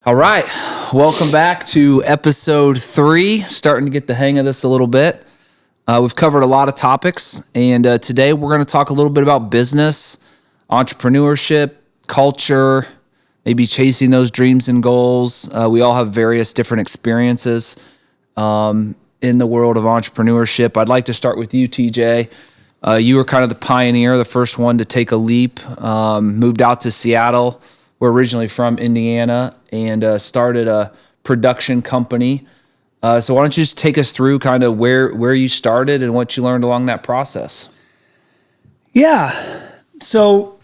All right. Welcome back to episode 3. Starting to get the hang of this a little bit. We've covered a lot of topics, and today we're going to talk a little bit about business, entrepreneurship, culture, maybe chasing those dreams and goals. We all have various different experiences in the world of entrepreneurship. I'd like to start with you, TJ. You were kind of the pioneer, the first one to take a leap, moved out to Seattle. We're originally from Indiana, and started a production company. So why don't you just take us through kind of where you started and what you learned along that process? Yeah. So,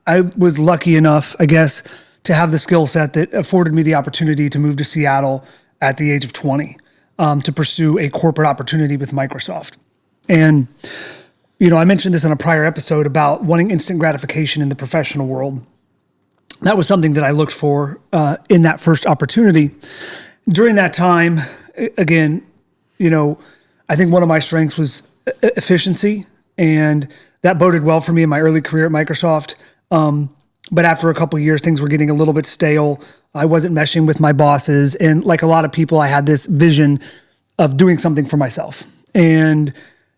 I was lucky enough, I guess, to have the skill set that afforded me the opportunity to move to Seattle at the age of 20 to pursue a corporate opportunity with Microsoft. And, I mentioned this on a prior episode about wanting instant gratification in the professional world. That was something that I looked for in that first opportunity. During that time, again, I think one of my strengths was efficiency, and that boded well for me in my early career at Microsoft. But after a couple of years, things were getting a little bit stale. I wasn't meshing with my bosses. And like a lot of people, I had this vision of doing something for myself. And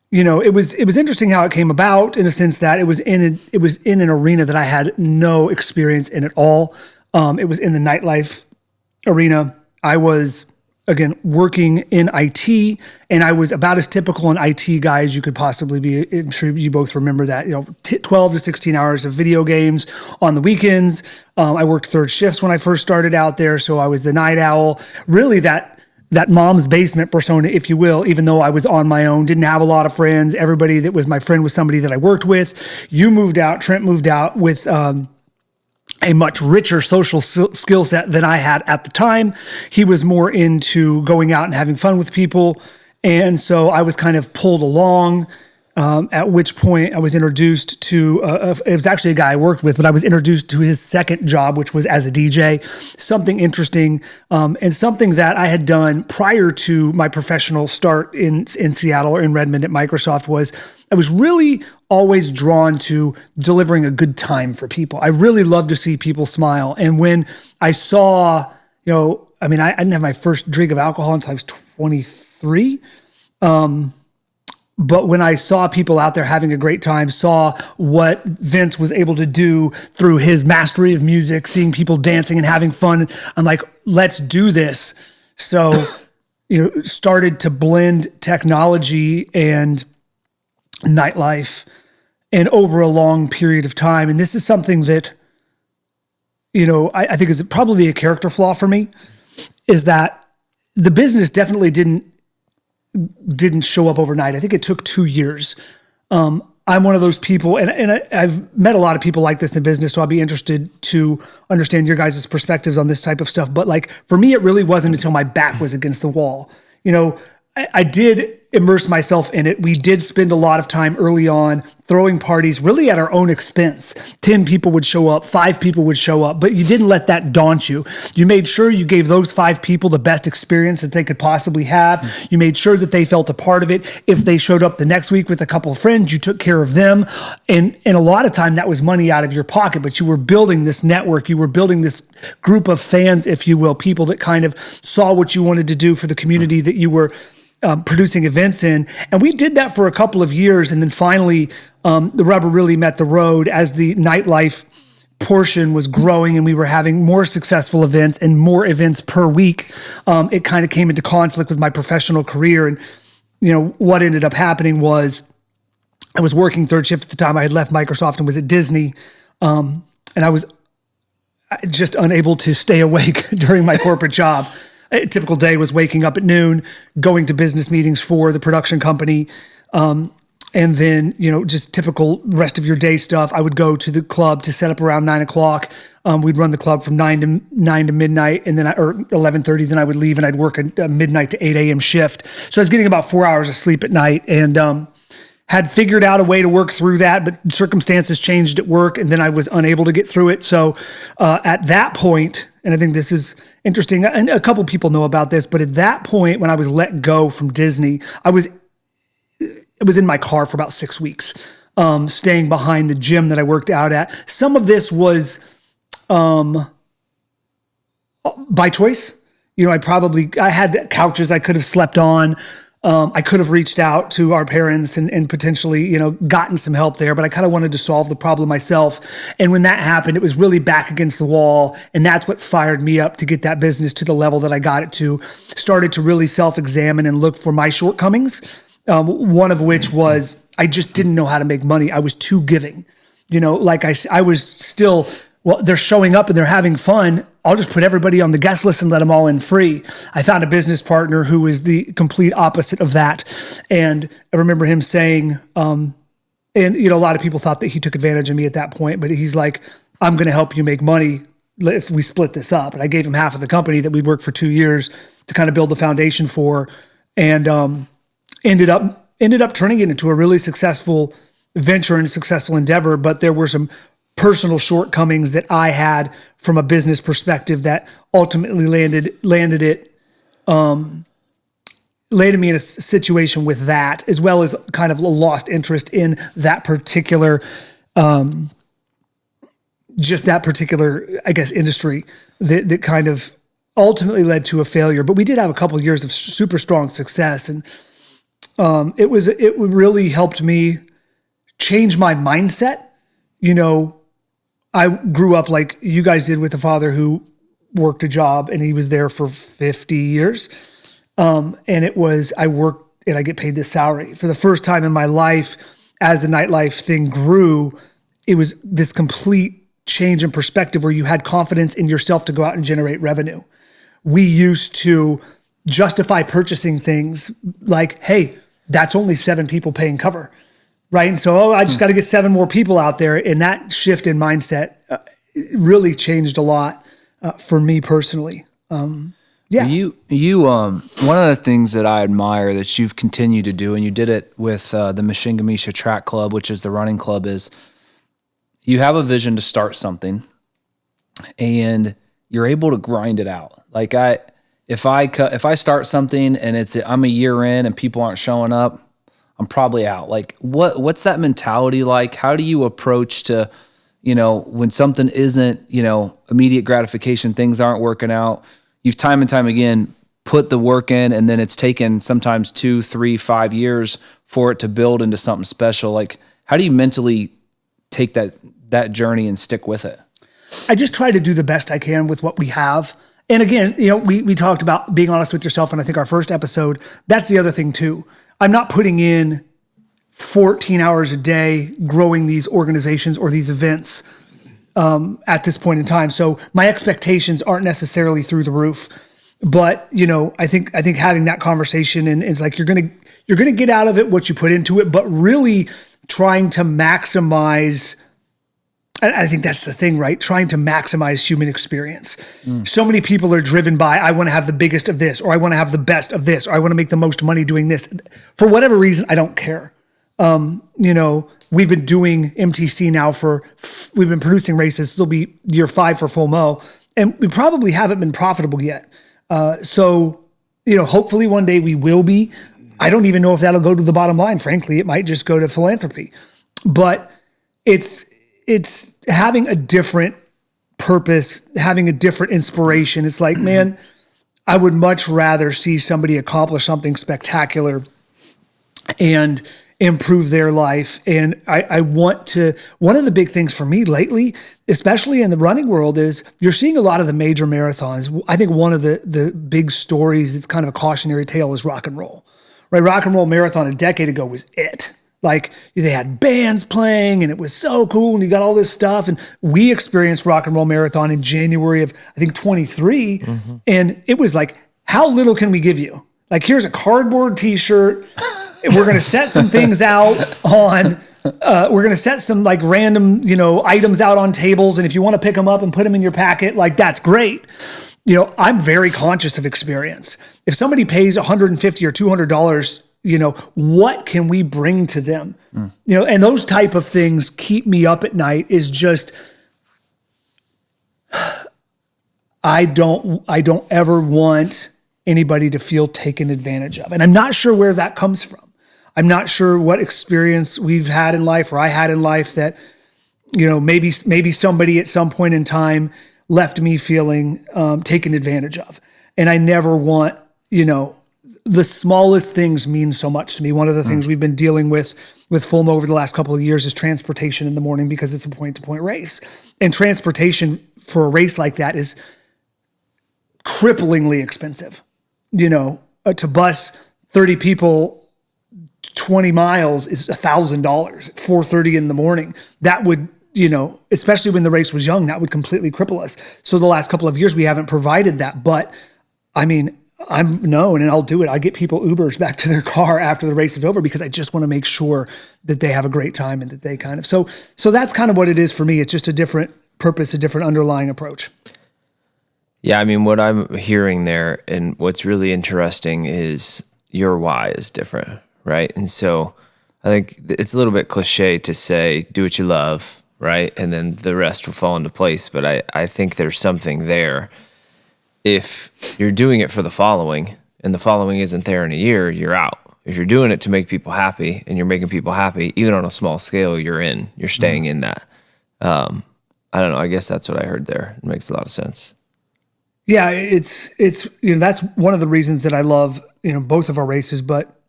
it was interesting how it came about, in a sense that it was in an arena that I had no experience in at all. It was in the nightlife arena. I was, again, working in IT, and I was about as typical an IT guy as you could possibly be. I'm sure you both remember that, 12 to 16 hours of video games on the weekends. I worked third shifts when I first started out there, so I was the night owl. Really that mom's basement persona, if you will, even though I was on my own, didn't have a lot of friends. Everybody that was my friend was somebody that I worked with. You moved out, Trent moved out with a much richer social skill set than I had at the time. He was more into going out and having fun with people. And so I was kind of pulled along, at which point I was introduced to, it was actually a guy I worked with, but I was introduced to his second job, which was as a DJ, something interesting, and something that I had done prior to my professional start in Seattle or in Redmond at Microsoft was I was really always drawn to delivering a good time for people. I really love to see people smile. And when I saw, I didn't have my first drink of alcohol until I was 23. But when I saw people out there having a great time, saw what Vince was able to do through his mastery of music, seeing people dancing and having fun, I'm like, let's do this. So, started to blend technology and nightlife, and over a long period of time. And this is something that, I think is probably a character flaw for me, is that the business definitely didn't show up overnight. I think it took 2 years. I'm one of those people, and I've met a lot of people like this in business, so I'll be interested to understand your guys' perspectives on this type of stuff. But like, for me, it really wasn't until my back was against the wall. I did immerse myself in it. We did spend a lot of time early on throwing parties really at our own expense. 10 people would show up, 5 people would show up, but you didn't let that daunt you. You made sure you gave those 5 people the best experience that they could possibly have. You made sure that they felt a part of it. If they showed up the next week with a couple of friends, you took care of them. And a lot of time that was money out of your pocket, but you were building this network. You were building this group of fans, if you will, people that kind of saw what you wanted to do for the community that you were producing events in. And we did that for a couple of years. And then finally, the rubber really met the road as the nightlife portion was growing and we were having more successful events and more events per week. It kind of came into conflict with my professional career. And, what ended up happening was I was working third shift at the time. I had left Microsoft and was at Disney. And I was just unable to stay awake during my corporate job. A typical day was waking up at noon, going to business meetings for the production company, and then, just typical rest of your day stuff. I would go to the club to set up around 9 o'clock. We'd run the club from 9 to midnight, and then or 11:30. Then I would leave and I'd work a midnight to 8 a.m. shift. So I was getting about 4 hours of sleep at night, and had figured out a way to work through that, but circumstances changed at work, and then I was unable to get through it. So at that point, and I think this is interesting, and a couple people know about this, but at that point, when I was let go from Disney, I was in my car for about 6 weeks, staying behind the gym that I worked out at. Some of this was by choice. I had couches I could have slept on. I could have reached out to our parents and potentially, gotten some help there, but I kind of wanted to solve the problem myself. And when that happened, it was really back against the wall. And that's what fired me up to get that business to the level that I got it to. Started to really self-examine and look for my shortcomings. One of which was I just didn't know how to make money. I was too giving. I was still, well, they're showing up and they're having fun. I'll just put everybody on the guest list and let them all in free. I found a business partner who was the complete opposite of that. And I remember him saying, a lot of people thought that he took advantage of me at that point, but he's like, I'm going to help you make money if we split this up. And I gave him half of the company that we'd worked for 2 years to kind of build the foundation for, and ended up turning it into a really successful venture and successful endeavor. But there were some personal shortcomings that I had from a business perspective that ultimately landed me in a situation with that, as well as kind of a lost interest in that particular, I guess, industry that kind of ultimately led to a failure. But we did have a couple of years of super strong success, and it really helped me change my mindset. I grew up like you guys did with a father who worked a job and he was there for 50 years. And I worked and I get paid this salary. For the first time in my life, as the nightlife thing grew, it was this complete change in perspective where you had confidence in yourself to go out and generate revenue. We used to justify purchasing things like, hey, that's only 7 people paying cover. Right. And so, I just got to get 7 more people out there. And that shift in mindset really changed a lot for me personally. Yeah. You one of the things that I admire that you've continued to do, and you did it with the Mishingamisha Track Club, which is the running club, is you have a vision to start something and you're able to grind it out. Like if I start something and I'm a year in and people aren't showing up, I'm probably out. Like what's that mentality like? How do you approach to, when something isn't, immediate gratification, things aren't working out, you've time and time again put the work in, and then it's taken sometimes 2, 3, 5 years for it to build into something special. Like, how do you mentally take that journey and stick with it? I just try to do the best I can with what we have. And again, we talked about being honest with yourself, and I think our first episode, that's the other thing too. I'm not putting in 14 hours a day growing these organizations or these events at this point in time. So my expectations aren't necessarily through the roof. But I think having that conversation, and it's like you're gonna get out of it what you put into it, but really trying to maximize. I think that's the thing, right? Trying to maximize human experience. So many people are driven by, I want to have the biggest of this, or I want to have the best of this, or I want to make the most money doing this. For whatever reason, I don't care. We've been doing MTC now we've been producing races. This will be year 5 for Full Mo, and we probably haven't been profitable yet. So hopefully one day we will be. I don't even know if that'll go to the bottom line. Frankly, it might just go to philanthropy, but it's having a different purpose, having a different inspiration. It's like, man, I would much rather see somebody accomplish something spectacular and improve their life. And I want to, one of the big things for me lately, especially in the running world, is you're seeing a lot of the major marathons. I think one of the big stories that's kind of a cautionary tale is rock and roll, right? Rock and Roll Marathon a decade ago was it. Like, they had bands playing and it was so cool and you got all this stuff. And we experienced Rock and Roll Marathon in January of, I think, 23. Mm-hmm. And it was like, how little can we give you? Like, here's a cardboard t-shirt. We're going to set some things out on, we're going to set some like random, items out on tables. And if you want to pick them up and put them in your packet, like, that's great. I'm very conscious of experience. If somebody pays $150 or $200, what can we bring to them? And those type of things keep me up at night. Is just, I don't ever want anybody to feel taken advantage of. And I'm not sure where that comes from. I'm not sure what experience we've had in life, or I had in life, that, maybe somebody at some point in time left me feeling taken advantage of. And I never want, the smallest things mean so much to me. One of the things we've been dealing with Fulmo over the last couple of years is transportation in the morning because it's a point-to-point race. And transportation for a race like that is cripplingly expensive. To bus 30 people 20 miles is $1,000 at 4:30 in the morning. That would, especially when the race was young, that would completely cripple us. So the last couple of years, we haven't provided that. But I mean, I'm known and I'll do it. I get people Ubers back to their car after the race is over because I just want to make sure that they have a great time and that they so that's kind of what it is for me. It's just a different purpose, a different underlying approach. Yeah, I mean, what I'm hearing there and what's really interesting is your why is different, right? And so I think it's a little bit cliche to say, do what you love, right? And then the rest will fall into place. But I think there's something there. If you're doing it for the following and the following isn't there in a year, you're out. If you're doing it to make people happy and you're making people happy, even on a small scale, you're staying in that. I don't know. I guess that's what I heard there. It makes a lot of sense. Yeah, it's that's one of the reasons that I love both of our races, but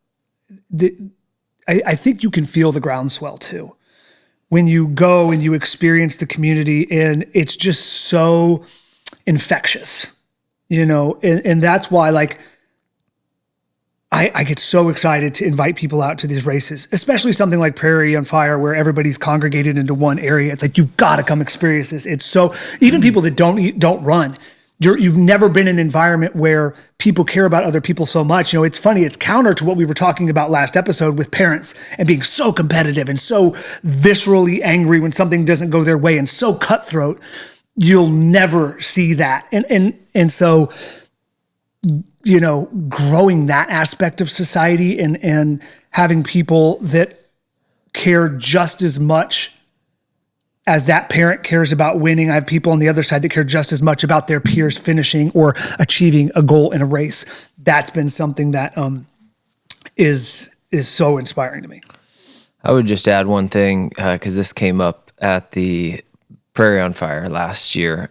I think you can feel the groundswell too when you go and you experience the community, and it's just so infectious, and that's why I get so excited to invite people out to these races, especially something like Prairie on Fire where everybody's congregated into one area. It's like, you've got to come experience this. It's so, even people that don't run, you've never been in an environment where people care about other people so much. It's funny. It's counter to what we were talking about last episode with parents and being so competitive and so viscerally angry when something doesn't go their way and so cutthroat. You'll never see that. And so, growing that aspect of society and having people that care just as much as that parent cares about winning. I have people on the other side that care just as much about their peers finishing or achieving a goal in a race. That's been something that is so inspiring to me. I would just add one thing, because this came up at the Prairie on Fire last year,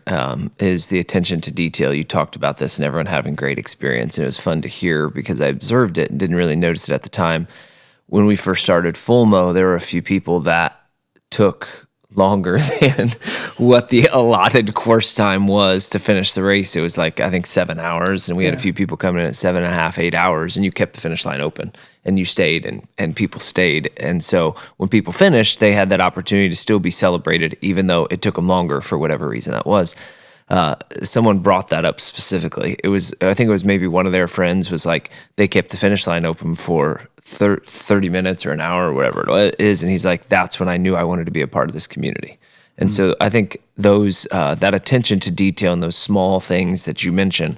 is the attention to detail. You talked about this and everyone having great experience, and it was fun to hear because I observed it and didn't really notice it at the time. When we first started Fulmo, there were a few people that took longer than what the allotted course time was to finish the race. It was I think 7 hours, and we had a few people coming in at 7.5, 8 hours, and you kept the finish line open and you stayed and people stayed. And so when people finished, they had that opportunity to still be celebrated, even though it took them longer for whatever reason that was. Someone brought that up specifically. I think it was maybe one of their friends was they kept the finish line open for 30 minutes or an hour or whatever it is. And he's like, that's when I knew I wanted to be a part of this community. And so I think those, that attention to detail and those small things that you mentioned,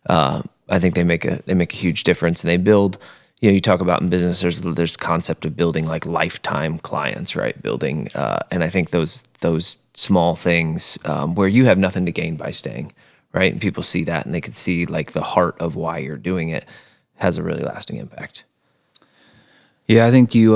I think they make a huge difference, and they build, you talk about in business, there's concept of building lifetime clients, right? Building, and I think those small things, where you have nothing to gain by staying, right? And people see that and they can see the heart of why you're doing it has a really lasting impact. Yeah, I think you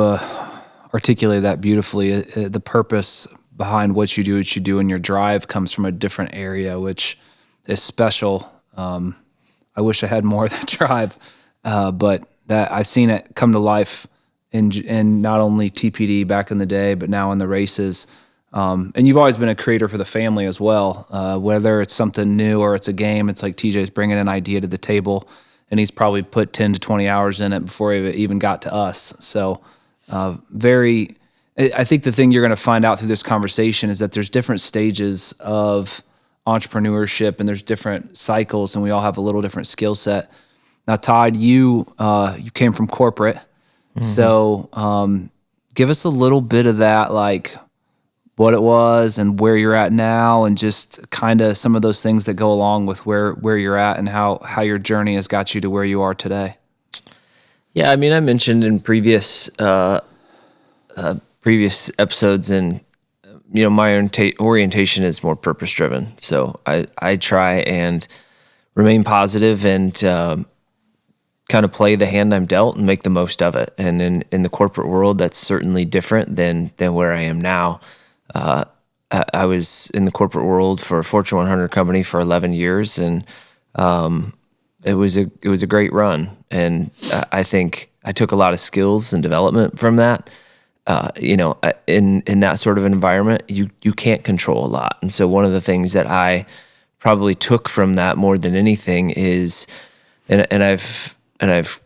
articulate that beautifully. The purpose behind what you do, and your drive comes from a different area, which is special. I wish I had more of that drive, but that I've seen it come to life in not only TPD back in the day, but now in the races. And you've always been a creator for the family as well, whether it's something new or it's a game. It's like TJ's bringing an idea to the table, and he's probably put 10 to 20 hours in it before it even got to us. So I think the thing you're going to find out through this conversation is that there's different stages of entrepreneurship and there's different cycles, and we all have a little different skill set. Now, Todd, you came from corporate. Mm-hmm. So give us a little bit of that, what it was and where you're at now, and just kind of some of those things that go along with where you're at and how your journey has got you to where you are today. Yeah, I mean, I mentioned in previous episodes, and my orientation is more purpose driven. So I try and remain positive and kind of play the hand I'm dealt and make the most of it. And in the corporate world, that's certainly different than where I am now. I I was in the corporate world for a Fortune 100 company for 11 years, and it was a great run. And I think I took a lot of skills and development from that. In that sort of environment, you can't control a lot. And so one of the things that I probably took from that more than anything is, and I've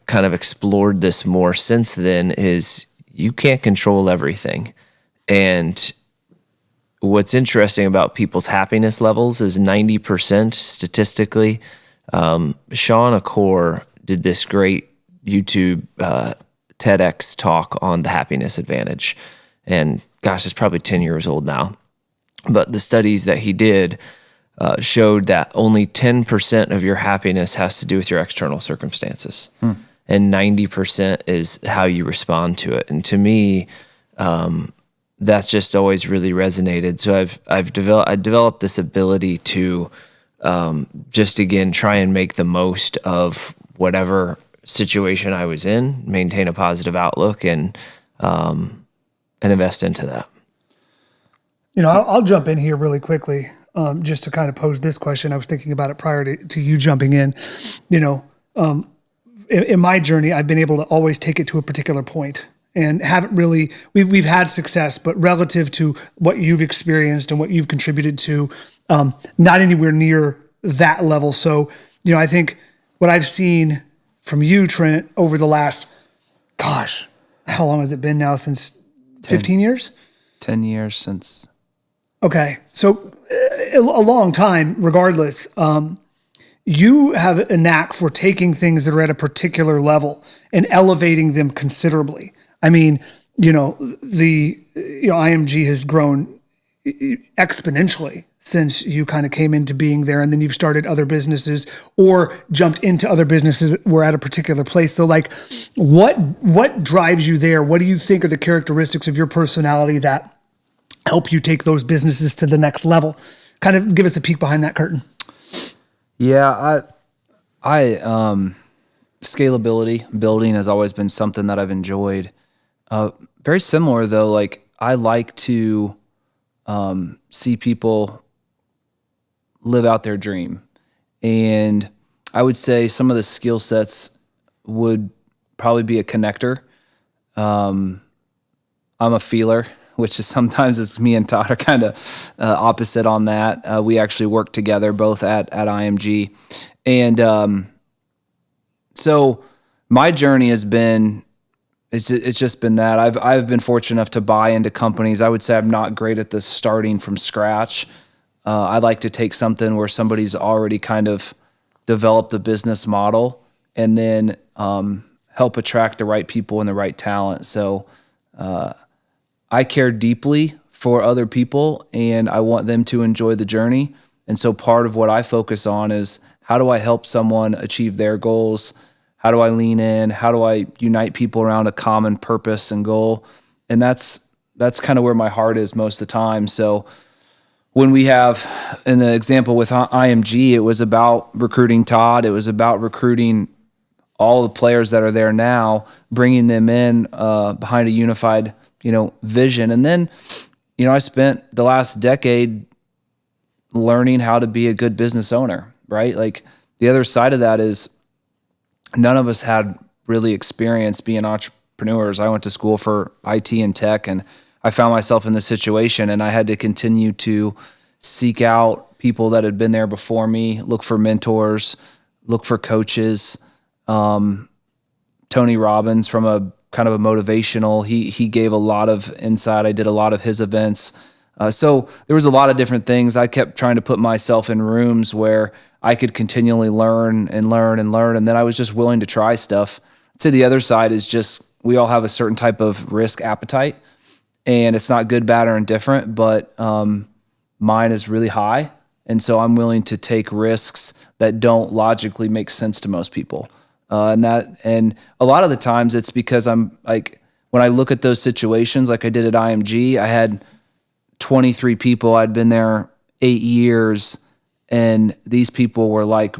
kind of explored this more since then, is you can't control everything. And what's interesting about people's happiness levels is 90% statistically. Sean Akor did this great YouTube TEDx talk on the happiness advantage. And gosh, it's probably 10 years old now. But the studies that he did showed that only 10% of your happiness has to do with your external circumstances. And 90% is how you respond to it. And to me, that's just always really resonated. So I developed this ability to just, again, try and make the most of whatever situation I was in, maintain a positive outlook, and invest into that. I'll jump in here really quickly, just to kind of pose this question. I was thinking about it prior to you jumping in. In my journey, I've been able to always take it to a particular point and haven't really, we've had success, but relative to what you've experienced and what you've contributed to, not anywhere near that level. So, I think what I've seen from you, Trent, over the last, gosh, how long has it been now? Since 15 years? 10 years since. Okay. So a long time, regardless. You have a knack for taking things that are at a particular level and elevating them considerably. I mean, IMG has grown exponentially since you kind of came into being there, and then you've started other businesses or jumped into other businesses that were at a particular place. So like, what drives you there? What do you think are the characteristics of your personality that help you take those businesses to the next level? Kind of give us a peek behind that curtain. Yeah, I scalability, building has always been something that I've enjoyed. Very similar though, like I like to see people live out their dream. And I would say some of the skill sets would probably be a connector. I'm a feeler, which is sometimes it's me and Todd are kind of opposite on that. We actually work together both at IMG. And so my journey has been, it's just been that. I've been fortunate enough to buy into companies. I would say I'm not great at this starting from scratch. I like to take something where somebody's already kind of developed the business model and then help attract the right people and the right talent. So I care deeply for other people and I want them to enjoy the journey. And so part of what I focus on is how do I help someone achieve their goals? How do I lean in? How do I unite people around a common purpose and goal? And that's kind of where my heart is most of the time. So when we have, in the example with IMG, it was about recruiting Todd. It was about recruiting all the players that are there now, bringing them in behind a unified, vision. And then, I spent the last decade learning how to be a good business owner, right? Like the other side of that is none of us had really experience being entrepreneurs. I went to school for IT and tech, and I found myself in this situation, and I had to continue to seek out people that had been there before me, look for mentors, look for coaches. Tony Robbins, from a kind of a motivational, he gave a lot of insight. I did a lot of his events. So there was a lot of different things. I kept trying to put myself in rooms where I could continually learn and learn and learn. And then I was just willing to try stuff. To the other side is just, we all have a certain type of risk appetite, and it's not good, bad, or indifferent, but mine is really high. And so I'm willing to take risks that don't logically make sense to most people. And a lot of the times it's because I'm like, when I look at those situations, like I did at IMG, I had 23 people. I'd been there 8 years, and these people were like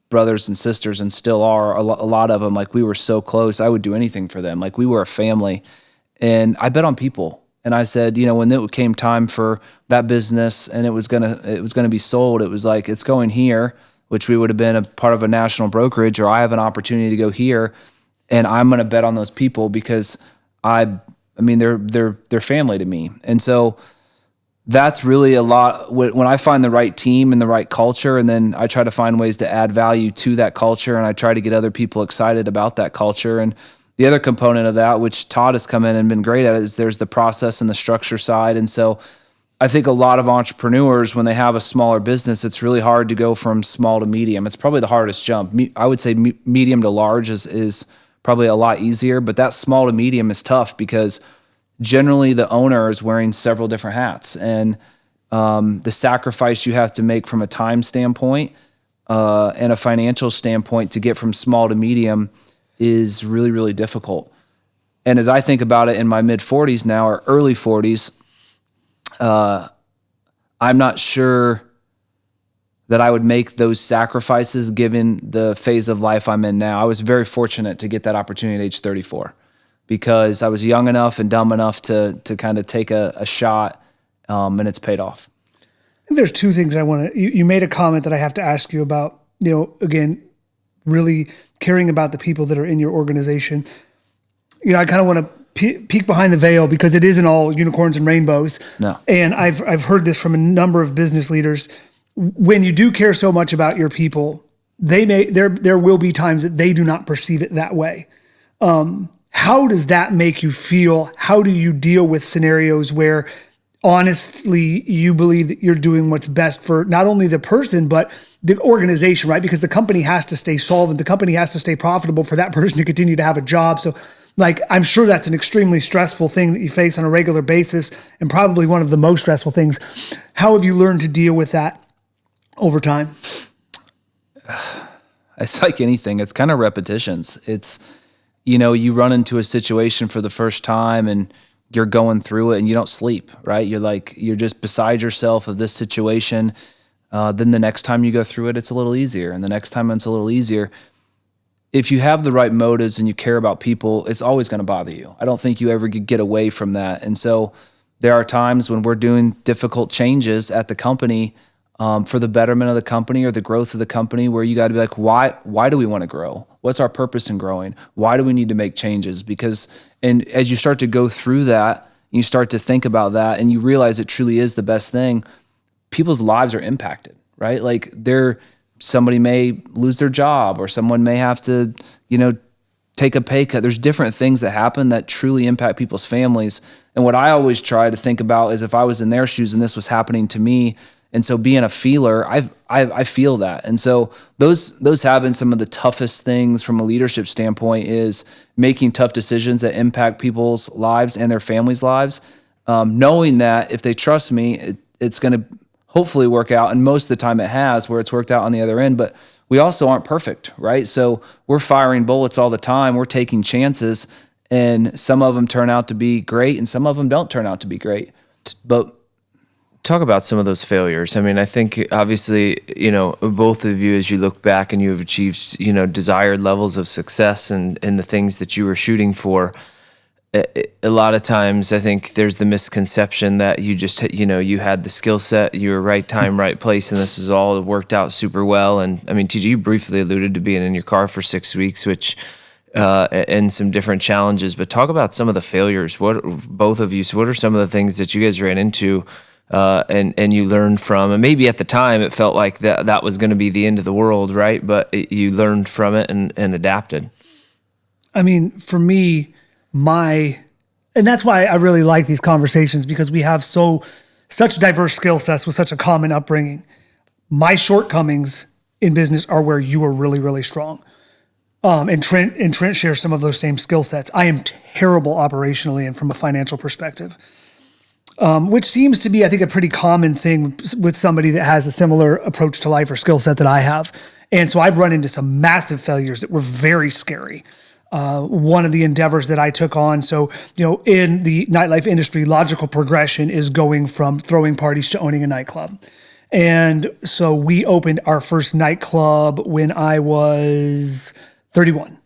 brothers and sisters, and still are. A lot of them, like we were so close. I would do anything for them. Like we were a family, and I bet on people. And I said, when it came time for that business and it was gonna be sold, it was like, it's going here, which we would have been a part of a national brokerage, or I have an opportunity to go here, and I'm gonna bet on those people because they're family to me. And so that's really a lot when I find the right team and the right culture, and then I try to find ways to add value to that culture, and I try to get other people excited about that culture. And the other component of that, which Todd has come in and been great at, is there's the process and the structure side. And so I think a lot of entrepreneurs, when they have a smaller business, it's really hard to go from small to medium. It's probably the hardest jump. I would say medium to large is probably a lot easier, but that small to medium is tough because generally the owner is wearing several different hats, and the sacrifice you have to make from a time standpoint and a financial standpoint to get from small to medium is really, really difficult. And as I think about it in my mid 40s now, or early 40s, I'm not sure that I would make those sacrifices given the phase of life I'm in now. I was very fortunate to get that opportunity at age 34 because I was young enough and dumb enough to kind of take a shot, and it's paid off. I think there's two things I want to, you made a comment that I have to ask you about, again, really caring about the people that are in your organization. I kind of want to peek behind the veil because it isn't all unicorns and rainbows. No. And I've heard this from a number of business leaders. When you do care so much about your people, there will be times that they do not perceive it that way. How does that make you feel? How do you deal with scenarios where honestly you believe that you're doing what's best for not only the person, but the organization, right? Because the company has to stay solvent. The company has to stay profitable for that person to continue to have a job. So I'm sure that's an extremely stressful thing that you face on a regular basis, and probably one of the most stressful things. How have you learned to deal with that over time? It's like anything. It's kind of repetitions. It's, you run into a situation for the first time and you're going through it and you don't sleep, right? You're just beside yourself of this situation. Then the next time you go through it, it's a little easier. And the next time it's a little easier. If you have the right motives and you care about people, it's always going to bother you. I don't think you ever get away from that. And so there are times when we're doing difficult changes at the company for the betterment of the company or the growth of the company, where you got to be like, why do we want to grow? What's our purpose in growing? Why do we need to make changes? And as you start to go through that, you start to think about that and you realize it truly is the best thing. People's lives are impacted, right? Somebody may lose their job, or someone may have to, take a pay cut. There's different things that happen that truly impact people's families. And what I always try to think about is if I was in their shoes and this was happening to me. And so being a feeler, I feel that. And so those have been some of the toughest things from a leadership standpoint, is making tough decisions that impact people's lives and their families' lives. Knowing that if they trust me, it's going to hopefully work out. And most of the time it has, where it's worked out on the other end. But we also aren't perfect, right? So we're firing bullets all the time. We're taking chances, and some of them turn out to be great and some of them don't turn out to be great. But talk about some of those failures. I mean, I think obviously, both of you, as you look back and you have achieved, desired levels of success and the things that you were shooting for, a lot of times I think there's the misconception that you just, you had the skill set, you were right time, right place, and this is all worked out super well. And I mean, TJ, you briefly alluded to being in your car for 6 weeks, which, and some different challenges, but talk about some of the failures. Both of you, so what are some of the things that you guys ran into and you learned from? And maybe at the time it felt like that was going to be the end of the world, right? But you learned from it and adapted. I mean, for me, and that's why I really like these conversations, because we have such diverse skill sets with such a common upbringing. My shortcomings in business are where you are really, really strong. And Trent shares some of those same skill sets. I am terrible operationally and from a financial perspective, which seems to be, I think, a pretty common thing with somebody that has a similar approach to life or skill set that I have. And so I've run into some massive failures that were very scary. One of the endeavors that I took on, in the nightlife industry, logical progression is going from throwing parties to owning a nightclub. And so we opened our first nightclub when I was 31.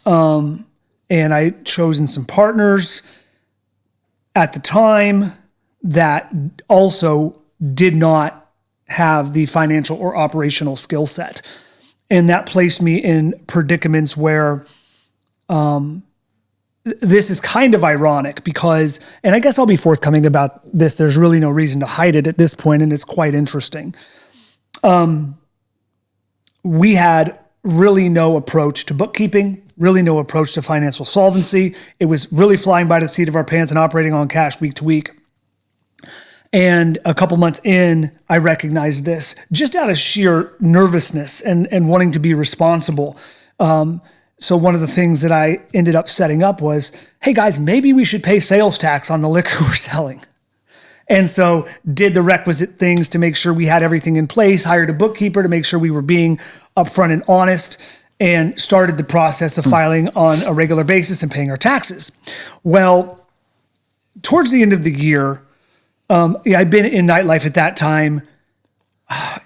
And I chosen some partners. at the time that also did not have the financial or operational skill set. And that placed me in predicaments where this is kind of ironic because, and I guess I'll be forthcoming about this. There's really no reason to hide it at this point, and it's quite interesting. We had really no approach to bookkeeping, really no approach to financial solvency. It was really flying by the seat of our pants and operating on cash week to week. And a couple months in, I recognized this just out of sheer nervousness and wanting to be responsible. So one of the things that I ended up setting up was, hey guys, maybe we should pay sales tax on the liquor we're selling. And so did the requisite things to make sure we had everything in place, hired a bookkeeper to make sure we were being upfront and honest, and started the process of filing on a regular basis and paying our taxes. Well, towards the end of the year, I'd been in nightlife at that time,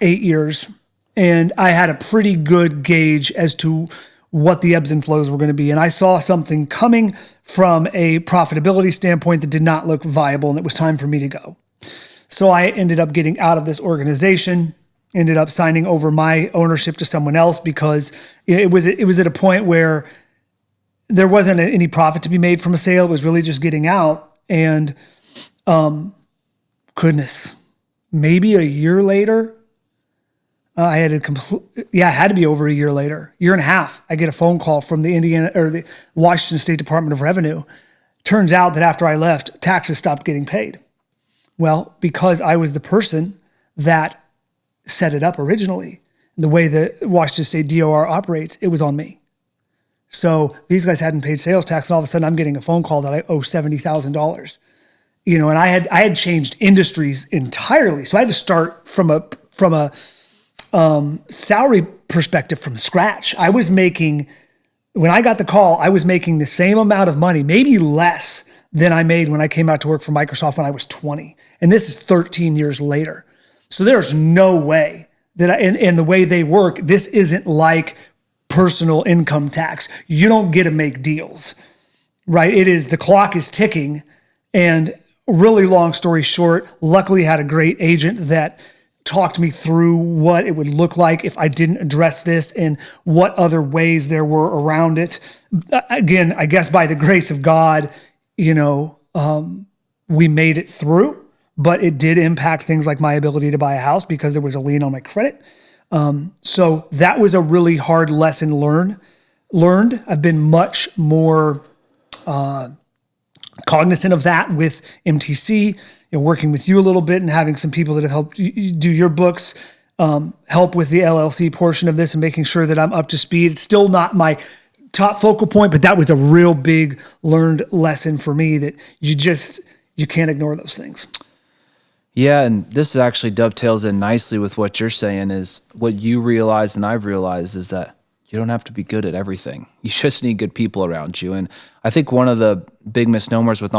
8 years, and I had a pretty good gauge as to what the ebbs and flows were going to be. And I saw something coming from a profitability standpoint that did not look viable, and it was time for me to go. So I ended up getting out of this organization, ended up signing over my ownership to someone else because it was at a point where there wasn't any profit to be made from a sale. It was really just getting out. And goodness, maybe a year later, it had to be over a year later, year and a half. I get a phone call from the Washington State Department of Revenue. Turns out that after I left, taxes stopped getting paid. Well, because I was the person that set it up originally, the way the Washington State DOR operates, it was on me. So these guys hadn't paid sales tax, and all of a sudden I'm getting a phone call that I owe $70,000. And I had changed industries entirely, so I had to start from a salary perspective from scratch. When I got the call, I was making the same amount of money, maybe less than I made when I came out to work for Microsoft when I was 20. And this is 13 years later. So there's no way that and the way they work, this isn't like personal income tax. You don't get to make deals, right? The clock is ticking. And really long story short, luckily had a great agent that talked me through what it would look like if I didn't address this and what other ways there were around it. Again, I guess by the grace of God, we made it through, but it did impact things like my ability to buy a house because there was a lien on my credit. So that was a really hard lesson learned. I've been much more cognizant of that with MTC, working with you a little bit and having some people that have helped you do your books, help with the LLC portion of this and making sure that I'm up to speed. It's still not my top focal point, but that was a real big learned lesson for me that you can't ignore those things. Yeah, and this actually dovetails in nicely with what you're saying is what you realize and I've realized is that you don't have to be good at everything. You just need good people around you. And I think one of the big misnomers with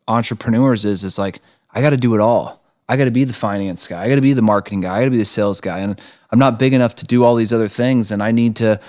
entrepreneurs is like, I got to do it all. I got to be the finance guy. I got to be the marketing guy. I got to be the sales guy. And I'm not big enough to do all these other things. And I need to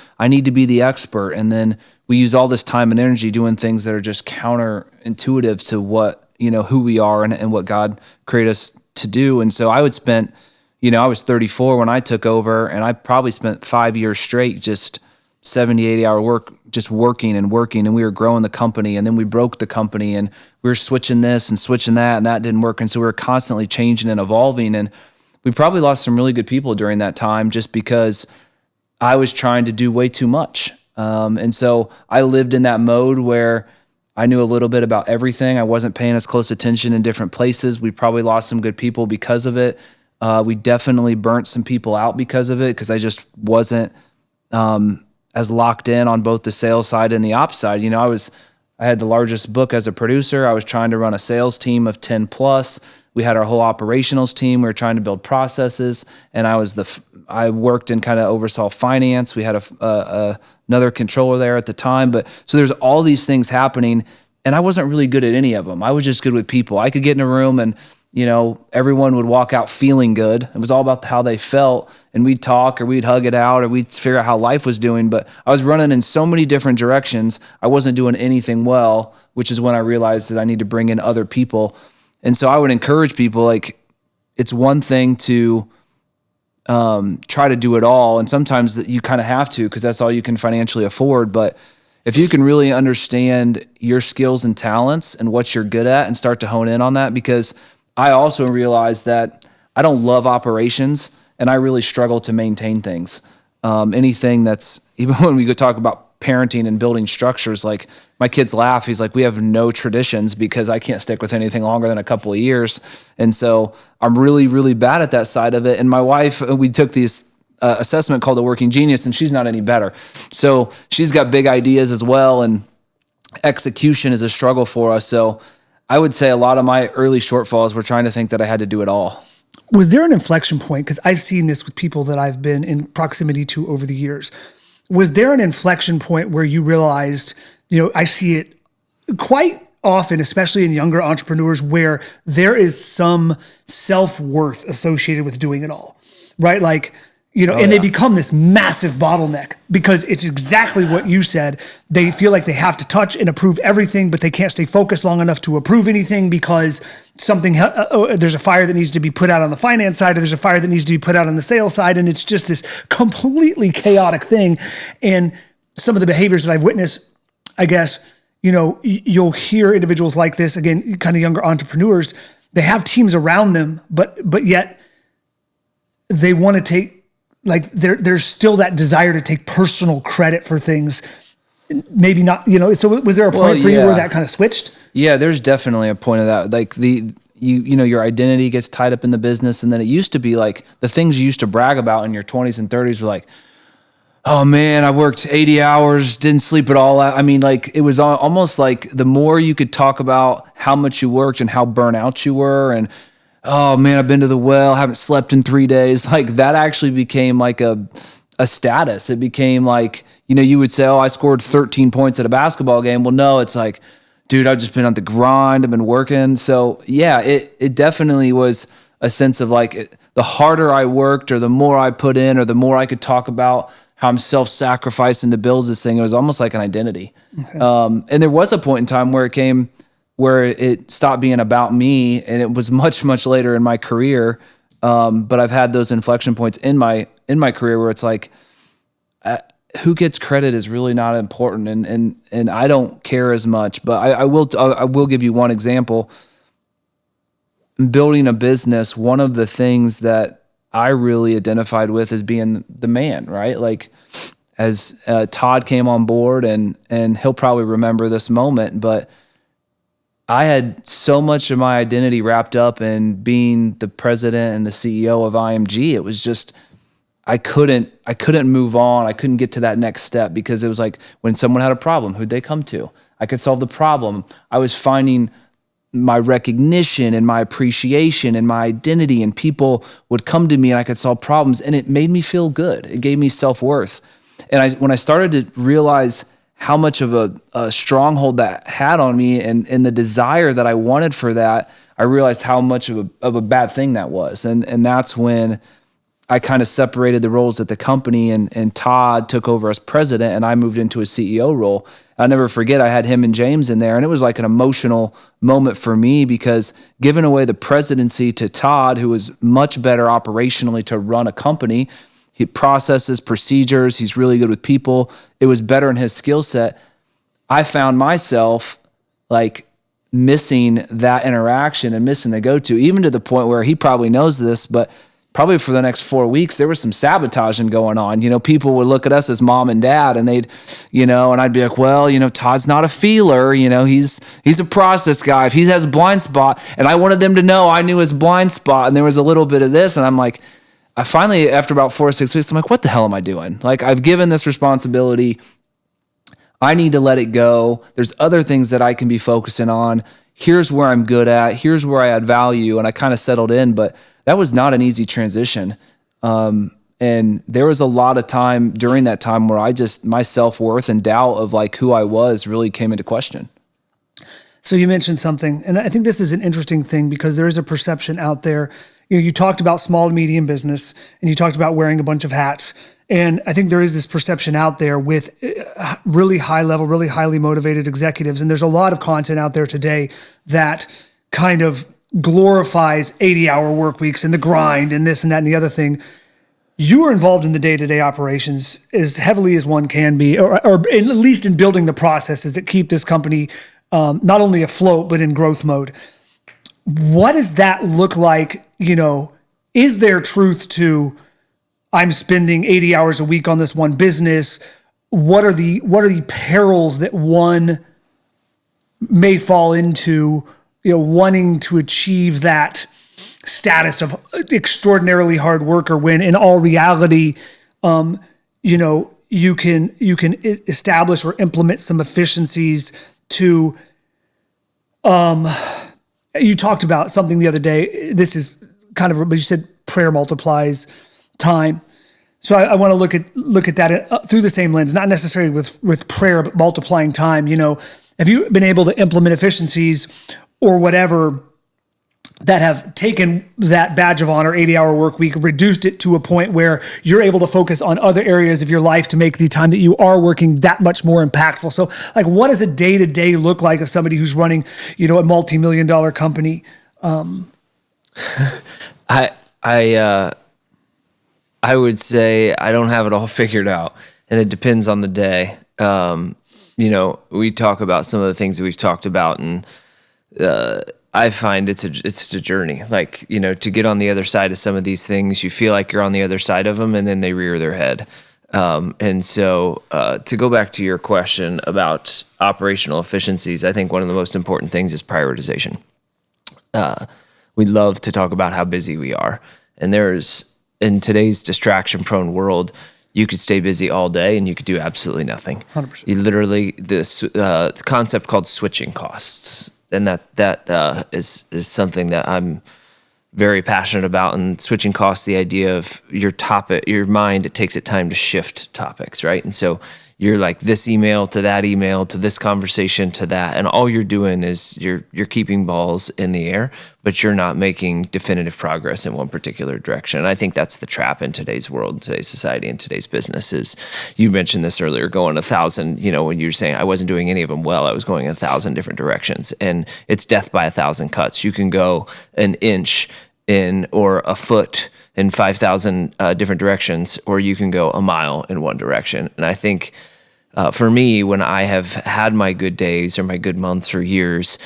be the expert. And then we use all this time and energy doing things that are just counterintuitive to what, who we are and what God created us to do. And so I would spend, I was 34 when I took over, and I probably spent 5 years straight, just 70, 80 hour work, just working. And we were growing the company, and then we broke the company, and we were switching this and switching that, and that didn't work. And so we were constantly changing and evolving. And we probably lost some really good people during that time just because I was trying to do way too much. And so I lived in that mode where I knew a little bit about everything. I wasn't paying as close attention in different places. We probably lost some good people because of it. We definitely burnt some people out because of it, because I just wasn't as locked in on both the sales side and the ops side. I had the largest book as a producer. I was trying to run a sales team of 10 plus. We had our whole operationals team. We were trying to build processes, and I worked and kind of oversaw finance. We had another controller there at the time, but so there's all these things happening, and I wasn't really good at any of them. I was just good with people. I could get in a room and everyone would walk out feeling good. It was all about how they felt, and we'd talk or we'd hug it out or we'd figure out how life was doing. But I was running in so many different directions. I wasn't doing anything well, which is when I realized that I need to bring in other people. And so I would encourage people, like, it's one thing to try to do it all. And sometimes that you kind of have to, because that's all you can financially afford. But if you can really understand your skills and talents and what you're good at and start to hone in on that, because I also realized that I don't love operations and I really struggle to maintain things. Anything that's, even when we go talk about parenting and building structures, like my kids laugh. He's like, we have no traditions because I can't stick with anything longer than a couple of years. And so I'm really, really bad at that side of it. And my wife, we took these assessment called the Working Genius, and she's not any better. So she's got big ideas as well. And execution is a struggle for us. So I would say a lot of my early shortfalls were trying to think that I had to do it all. Was there an inflection point? Because I've seen this with people that I've been in proximity to over the years. Was there an inflection point where you realized, I see it quite often, especially in younger entrepreneurs, where there is some self-worth associated with doing it all, right? Like, they become this massive bottleneck because it's exactly what you said. They feel like they have to touch and approve everything, but they can't stay focused long enough to approve anything because there's a fire that needs to be put out on the finance side, or there's a fire that needs to be put out on the sales side. And it's just this completely chaotic thing. And some of the behaviors that I've witnessed, I guess, you'll hear individuals like this, again, kind of younger entrepreneurs, they have teams around them, but yet they want to take, like there's still that desire to take personal credit for things. Maybe not, so was there a point for you where that kind of switched? Yeah, there's definitely a point of that. Like your identity gets tied up in the business. And then it used to be like the things you used to brag about in your 20s and 30s were like, oh man, I worked 80 hours, didn't sleep at all. I mean, like it was almost like the more you could talk about how much you worked and how burnt out you were, and oh man, I've been to the well, haven't slept in 3 days. Like that actually became like a status. It became like, you would say, oh, I scored 13 points at a basketball game. Well, no, it's like, dude, I've just been on the grind. I've been working. So yeah, it definitely was a sense of like the harder I worked or the more I put in or the more I could talk about how I'm self-sacrificing to build this thing. It was almost like an identity. Okay. And there was a point in time where it stopped being about me, and it was much, much later in my career. But I've had those inflection points in my career where it's like, who gets credit is really not important, and I don't care as much. But I will give you one example. Building a business, one of the things that I really identified with is being the man, right? Like as Todd came on board, and he'll probably remember this moment, but I had so much of my identity wrapped up in being the president and the CEO of IMG. It was just, I couldn't move on. I couldn't get to that next step because it was like when someone had a problem, who'd they come to? I could solve the problem. I was finding my recognition and my appreciation and my identity, and people would come to me and I could solve problems, and it made me feel good. It gave me self-worth. And when I started to realize how much of a stronghold that had on me and the desire that I wanted for that, I realized how much of a bad thing that was. And that's when I kind of separated the roles at the company, and Todd took over as president and I moved into a CEO role. I'll never forget, I had him and James in there, and it was like an emotional moment for me because giving away the presidency to Todd, who was much better operationally to run a company, he processes, procedures, he's really good with people. It was better in his skill set. I found myself like missing that interaction and missing the go-to, even to the point where he probably knows this, but probably for the next 4 weeks, there was some sabotaging going on. People would look at us as mom and dad, and they'd, and I'd be like, well, Todd's not a feeler. He's a process guy. If he has a blind spot, and I wanted them to know I knew his blind spot, and there was a little bit of this, and I'm like, I finally, after about 4 or 6 weeks, I'm like, what the hell am I doing? Like, I've given this responsibility. I need to let it go. There's other things that I can be focusing on. Here's where I'm good at. Here's where I add value. And I kind of settled in, but that was not an easy transition. And there was a lot of time during that time where my self-worth and doubt of like who I was really came into question. So you mentioned something, and I think this is an interesting thing because there is a perception out there. You talked about small to medium business, and you talked about wearing a bunch of hats. And I think there is this perception out there with really high level, really highly motivated executives. And there's a lot of content out there today that kind of glorifies 80-hour work weeks and the grind and this and that and the other thing. You are involved in the day-to-day operations as heavily as one can be, or at least in building the processes that keep this company not only afloat, but in growth mode. What does that look like? Is there truth to I'm spending 80 hours a week on this one business? What are the perils that one may fall into, wanting to achieve that status of extraordinarily hard worker when in all reality, you can establish or implement some efficiencies to, you talked about something the other day. This is kind of, but you said prayer multiplies time. So I want to look at that through the same lens, not necessarily with prayer, but multiplying time. Have you been able to implement efficiencies or whatever that have taken that badge of honor, 80-hour work week, reduced it to a point where you're able to focus on other areas of your life to make the time that you are working that much more impactful? So what does a day-to-day look like of somebody who's running, a multi-million-dollar company? I would say I don't have it all figured out, and it depends on the day. We talk about some of the things that we've talked about, and I find it's a journey. To get on the other side of some of these things, you feel like you're on the other side of them, and then they rear their head. And so to go back to your question about operational efficiencies, I think one of the most important things is prioritization. We love to talk about how busy we are, and in today's distraction-prone world, you could stay busy all day and you could do absolutely nothing. 100%. You literally, this concept called switching costs, and that is something that I'm very passionate about. And switching costs, the idea of your mind, it takes it time to shift topics, right? And so you're like this email to that email to this conversation to that, and all you're doing is you're keeping balls in the air, but you're not making definitive progress in one particular direction. And I think that's the trap in today's world, in today's society, in today's businesses. You mentioned this earlier, going 1,000. When you're saying I wasn't doing any of them well, I was going 1,000 different directions, and it's death by 1,000 cuts. You can go an inch in or a foot in 5,000 different directions, or you can go a mile in one direction. And I think for me, when I have had my good days or my good months or years,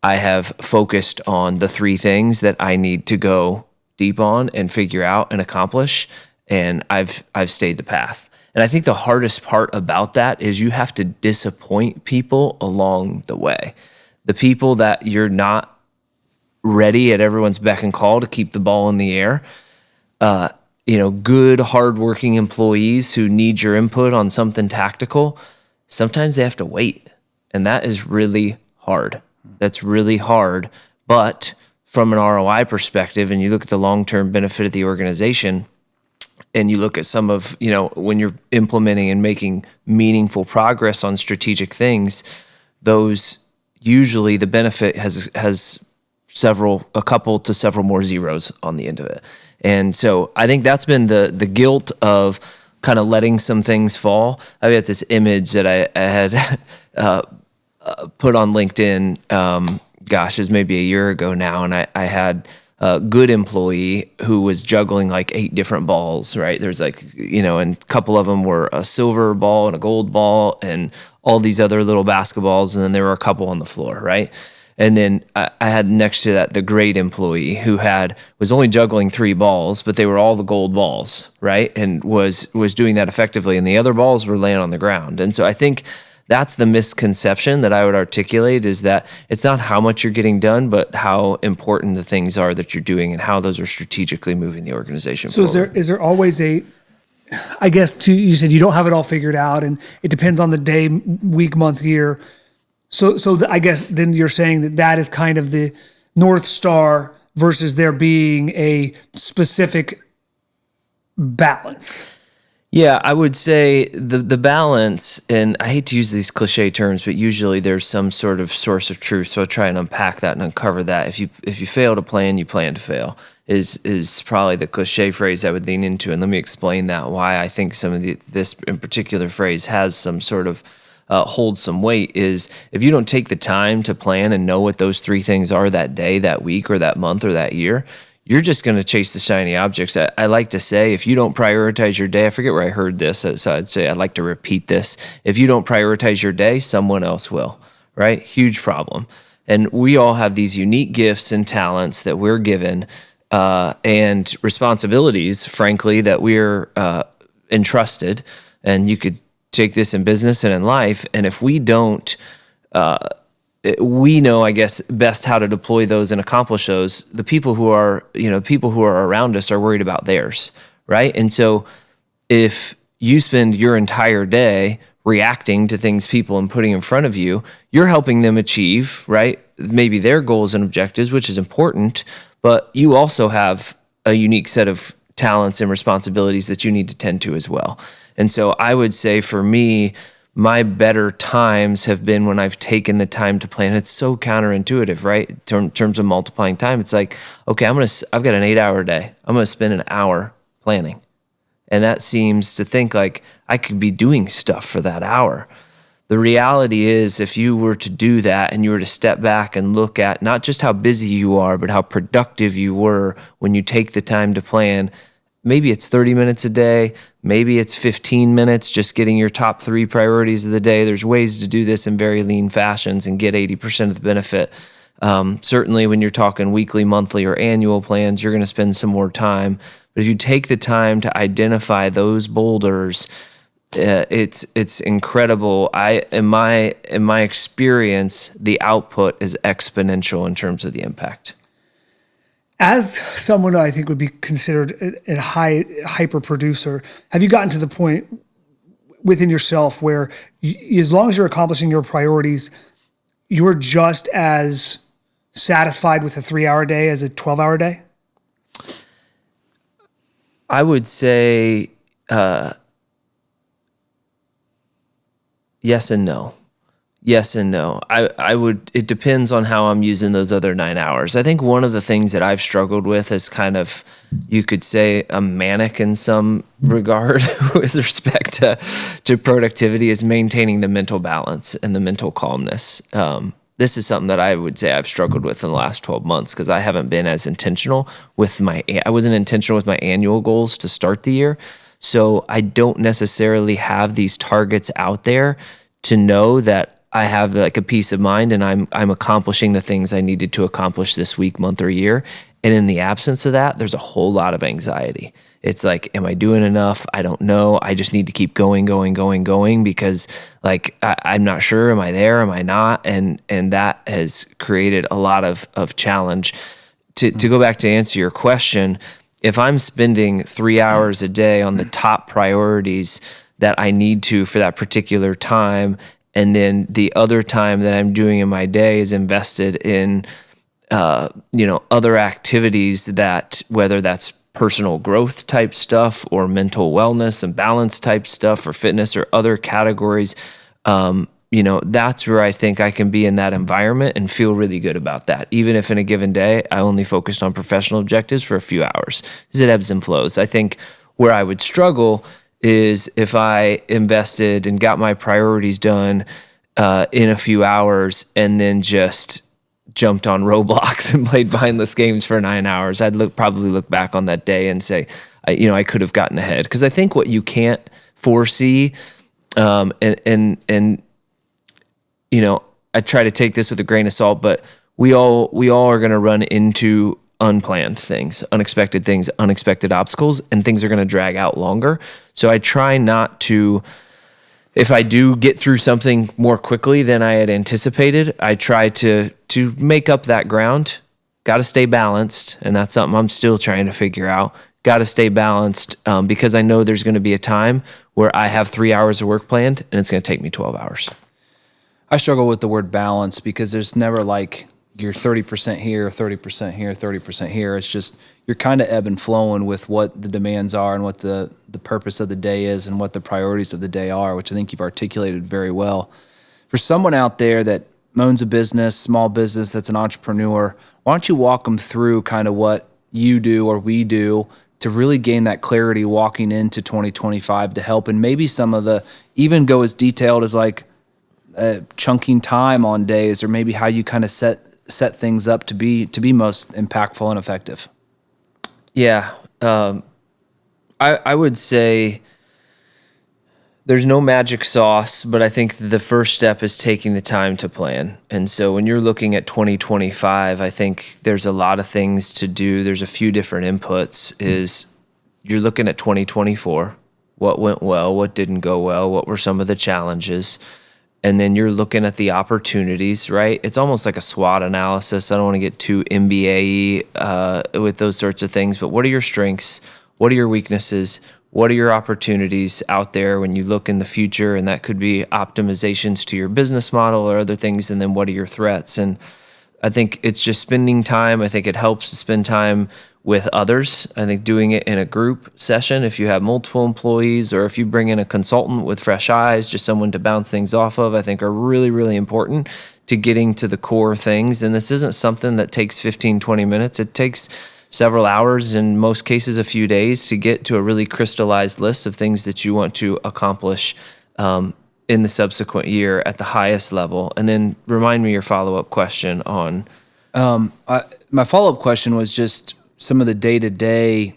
I have focused on the three things that I need to go deep on and figure out and accomplish, and I've stayed the path. And I think the hardest part about that is you have to disappoint people along the way. The people that you're not ready at everyone's beck and call to keep the ball in the air. Good, hardworking employees who need your input on something tactical, sometimes they have to wait. And that is really hard. That's really hard. But from an ROI perspective, and you look at the long-term benefit of the organization, and you look at some of, when you're implementing and making meaningful progress on strategic things, those usually the benefit has a couple to several more zeros on the end of it. And so I think that's been the guilt of kind of letting some things fall. I've got this image that I had put on LinkedIn, it was maybe a year ago now, and I had a good employee who was juggling like 8 different balls, right? There's and a couple of them were a silver ball and a gold ball and all these other little basketballs, and then there were a couple on the floor, right? And then I had next to that the great employee who was only juggling 3 balls, but they were all the gold balls, right? And was doing that effectively, and the other balls were laying on the ground. And so I think that's the misconception that I would articulate, is that it's not how much you're getting done, but how important the things are that you're doing and how those are strategically moving the organization forward. Is there always you said you don't have it all figured out, and it depends on the day, week, month, year. So I guess then you're saying that is kind of the North Star versus there being a specific balance. Yeah, I would say the balance, and I hate to use these cliche terms, but usually there's some sort of source of truth. So I'll try and unpack that and uncover that. If you fail to plan, you plan to fail is probably the cliche phrase I would lean into. And let me explain that, why I think some of this in particular phrase has some sort of holds some weight. Is if you don't take the time to plan and know what those three things are that day, that week, or that month, or that year, you're just going to chase the shiny objects. I like to say, if you don't prioritize your day, I forget where I heard this, so I'd say I'd like to repeat this. If you don't prioritize your day, someone else will, right? Huge problem. And we all have these unique gifts and talents that we're given and responsibilities, frankly, that we're entrusted. And you could take this in business and in life. And if we don't we know, I guess, best how to deploy those and accomplish those. The people who are around us are worried about theirs, right? And so if you spend your entire day reacting to things people and putting in front of you, you're helping them achieve, right? Maybe their goals and objectives, which is important, but you also have a unique set of talents and responsibilities that you need to tend to as well. And so I would say for me, my better times have been when I've taken the time to plan. It's so counterintuitive, right? In terms of multiplying time, it's like, okay, I've got an 8-hour day. I'm going to spend an hour planning. And that seems to think like I could be doing stuff for that hour. The reality is, if you were to do that and you were to step back and look at not just how busy you are, but how productive you were when you take the time to plan, maybe it's 30 minutes a day, maybe it's 15 minutes, just getting your top 3 priorities of the day. There's ways to do this in very lean fashions and get 80% of the benefit. Certainly when you're talking weekly, monthly, or annual plans, you're going to spend some more time. But if you take the time to identify those boulders, it's incredible. In my experience, the output is exponential in terms of the impact. As someone I think would be considered a hyper producer, have you gotten to the point within yourself where as long as you're accomplishing your priorities, you're just as satisfied with a 3-hour day as a 12-hour day? I would say yes and no. Yes and no. It depends on how I'm using those other 9 hours. I think one of the things that I've struggled with is kind of, you could say, a manic in some regard with respect to productivity, is maintaining the mental balance and the mental calmness. This is something that I would say I've struggled with in the last 12 months because I haven't been as intentional I wasn't intentional with my annual goals to start the year. So I don't necessarily have these targets out there to know that I have like a peace of mind and I'm accomplishing the things I needed to accomplish this week, month, or year. And in the absence of that, there's a whole lot of anxiety. It's like, am I doing enough? I don't know. I just need to keep going because like, I'm not sure. Am I there? Am I not? And that has created a lot of challenge. To go back to answer your question, if I'm spending 3 hours a day on the top priorities that I need to for that particular time, and then the other time that I'm doing in my day is invested in, other activities that, whether that's personal growth type stuff or mental wellness and balance type stuff or fitness or other categories, that's where I think I can be in that environment and feel really good about that. Even if in a given day, I only focused on professional objectives for a few hours, because it ebbs and flows. I think where I would struggle is if I invested and got my priorities done in a few hours and then just jumped on Roblox and played mindless games for 9 hours. I'd probably look back on that day and say, I could have gotten ahead. Because I think what you can't foresee, I try to take this with a grain of salt, but we all are going to run into unplanned things, unexpected obstacles, and things are going to drag out longer. So I try not to, if I do get through something more quickly than I had anticipated, I try to make up that ground. Got to stay balanced, and that's something I'm still trying to figure out. Got to stay balanced because I know there's going to be a time where I have 3 hours of work planned, and it's going to take me 12 hours. I struggle with the word balance because there's never like you're 30% here, 30% here, 30% here. It's just you're kind of ebb and flowing with what the demands are and what the purpose of the day is and what the priorities of the day are, which I think you've articulated very well. For someone out there that owns a business, small business, that's an entrepreneur, why don't you walk them through kind of what you do or we do to really gain that clarity walking into 2025 to help, and maybe some of the, even go as detailed as like chunking time on days, or maybe how you kind of set things up to be most impactful and effective. Yeah. I would say there's no magic sauce, but I think the first step is taking the time to plan. And so when you're looking at 2025, I think there's a lot of things to do. There's a few different inputs. Is you're looking at 2024, what went well, what didn't go well, what were some of the challenges, and then you're looking at the opportunities, right? It's almost like a SWOT analysis. I don't want to get too MBA with those sorts of things, but what are your strengths? What are your weaknesses? What are your opportunities out there when you look in the future? And that could be optimizations to your business model or other things. And then what are your threats? And I think it's just spending time. I think it helps to spend time with others. I think doing it in a group session, if you have multiple employees or if you bring in a consultant with fresh eyes, just someone to bounce things off of, I think are really, really important to getting to the core things. And this isn't something that takes 15, 20 minutes. It takes several hours, in most cases a few days, to get to a really crystallized list of things that you want to accomplish in the subsequent year at the highest level. And then remind me your follow-up question on... my follow-up question was just some of the day-to-day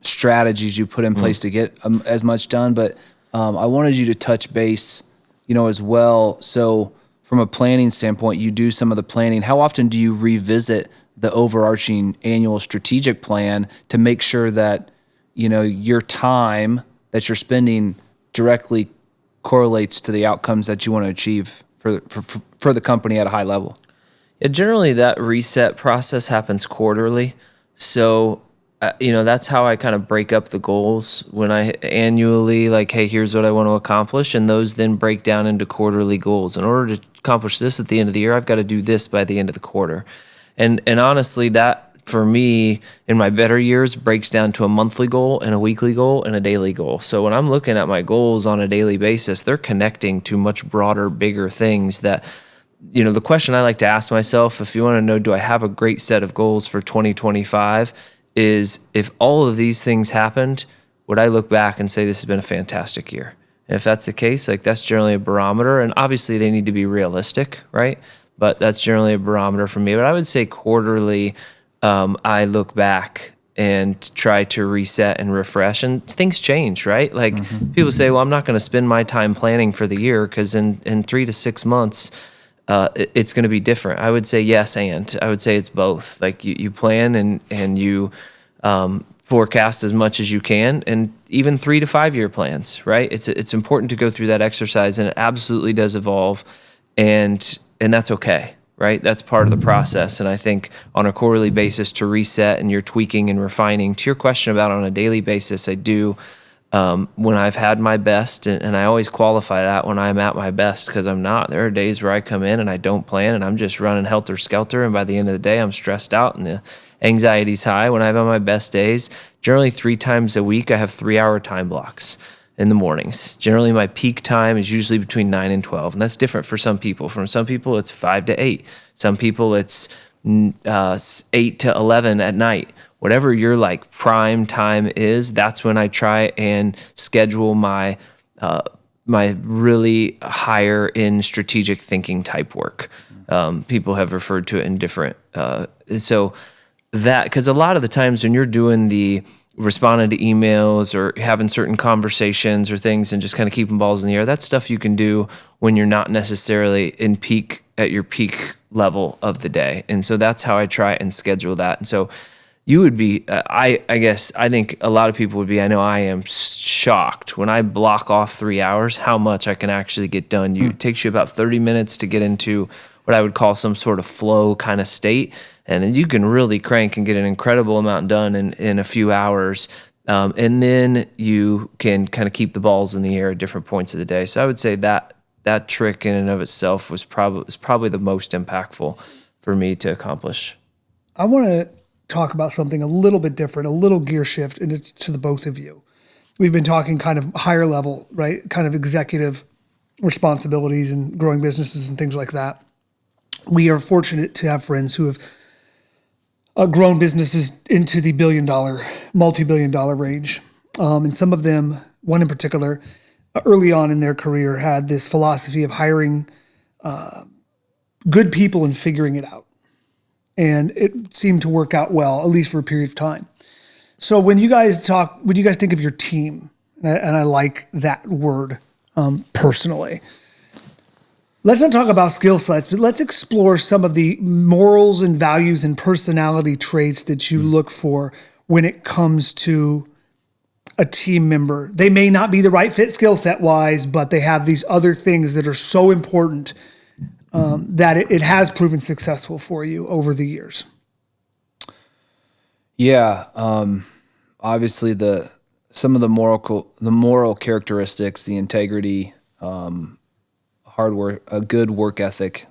strategies you put in place to get as much done. But I wanted you to touch base, as well. So from a planning standpoint, you do some of the planning. How often do you revisit the overarching annual strategic plan to make sure that, your time that you're spending directly correlates to the outcomes that you want to achieve for the company at a high level? Yeah, generally that reset process happens quarterly. So, that's how I kind of break up the goals when I annually, like, hey, here's what I want to accomplish. And those then break down into quarterly goals. In order to accomplish this at the end of the year, I've got to do this by the end of the quarter. And honestly, that for me in my better years breaks down to a monthly goal and a weekly goal and a daily goal. So when I'm looking at my goals on a daily basis, they're connecting to much broader, bigger things that, the question I like to ask myself, if you want to know, do I have a great set of goals for 2025, is if all of these things happened, would I look back and say this has been a fantastic year? And if that's the case, like, that's generally a barometer. And obviously they need to be realistic, right? But that's generally a barometer for me. But I would say quarterly, I look back and try to reset and refresh. And things change, right? Like, people say, well, I'm not going to spend my time planning for the year because in 3 to 6 months, it's going to be different. I would say yes, and I would say it's both. Like, you plan and you forecast as much as you can, and even 3 to 5 year plans, right? It's important to go through that exercise, and it absolutely does evolve. And that's okay, right? That's part of the process. And I think on a quarterly basis to reset, and you're tweaking and refining. To your question about on a daily basis, I do when I've had my best, and I always qualify that when I'm at my best, because I'm not. There are days where I come in and I don't plan and I'm just running helter-skelter, and by the end of the day, I'm stressed out and the anxiety's high. When I'm on my best days, generally 3 times a week, I have 3-hour time blocks in the mornings. Generally, my peak time is usually between 9 and 12, and that's different for some people. For some people, it's 5 to 8. Some people, it's 8 to 11 at night. Whatever your like prime time is, that's when I try and schedule my my really higher in strategic thinking type work. People have referred to it in different. So that, because a lot of the times when you're doing the responding to emails or having certain conversations or things and just kind of keeping balls in the air, that's stuff you can do when you're not necessarily at your peak level of the day. And so that's how I try and schedule that. And so you would be, I guess, I think a lot of people would be, I know I am shocked when I block off 3 hours, how much I can actually get done. It takes you about 30 minutes to get into what I would call some sort of flow kind of state. And then you can really crank and get an incredible amount done in a few hours. And then you can kind of keep the balls in the air at different points of the day. So I would say that trick in and of itself was probably the most impactful for me to accomplish. I want to talk about something a little bit different, a little gear shift to the both of you. We've been talking kind of higher level, right? Kind of executive responsibilities and growing businesses and things like that. We are fortunate to have friends who have grown businesses into the multi-billion-dollar range. And some of them, one in particular, early on in their career had this philosophy of hiring good people and figuring it out. And it seemed to work out well, at least for a period of time. So when you guys think of your team, and I like that word personally, let's not talk about skill sets, but let's explore some of the morals and values and personality traits that you look for when it comes to a team member. They may not be the right fit skill set wise, but they have these other things that are so important that it has proven successful for you over the years. Yeah. Obviously some of the moral characteristics, the integrity, hard work, a good work ethic.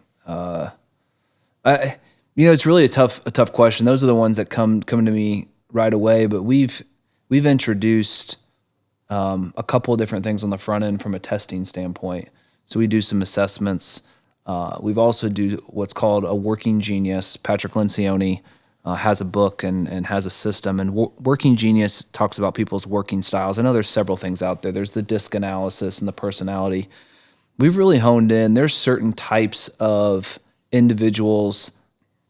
It's really a tough question. Those are the ones that come to me right away, but we've introduced a couple of different things on the front end from a testing standpoint. So we do some assessments. We've also do what's called a working genius. Patrick Lencioni has a book and has a system. And Working Genius talks about people's working styles. I know there's several things out there. There's the DISC analysis and the personality. We've really honed in. There's certain types of individuals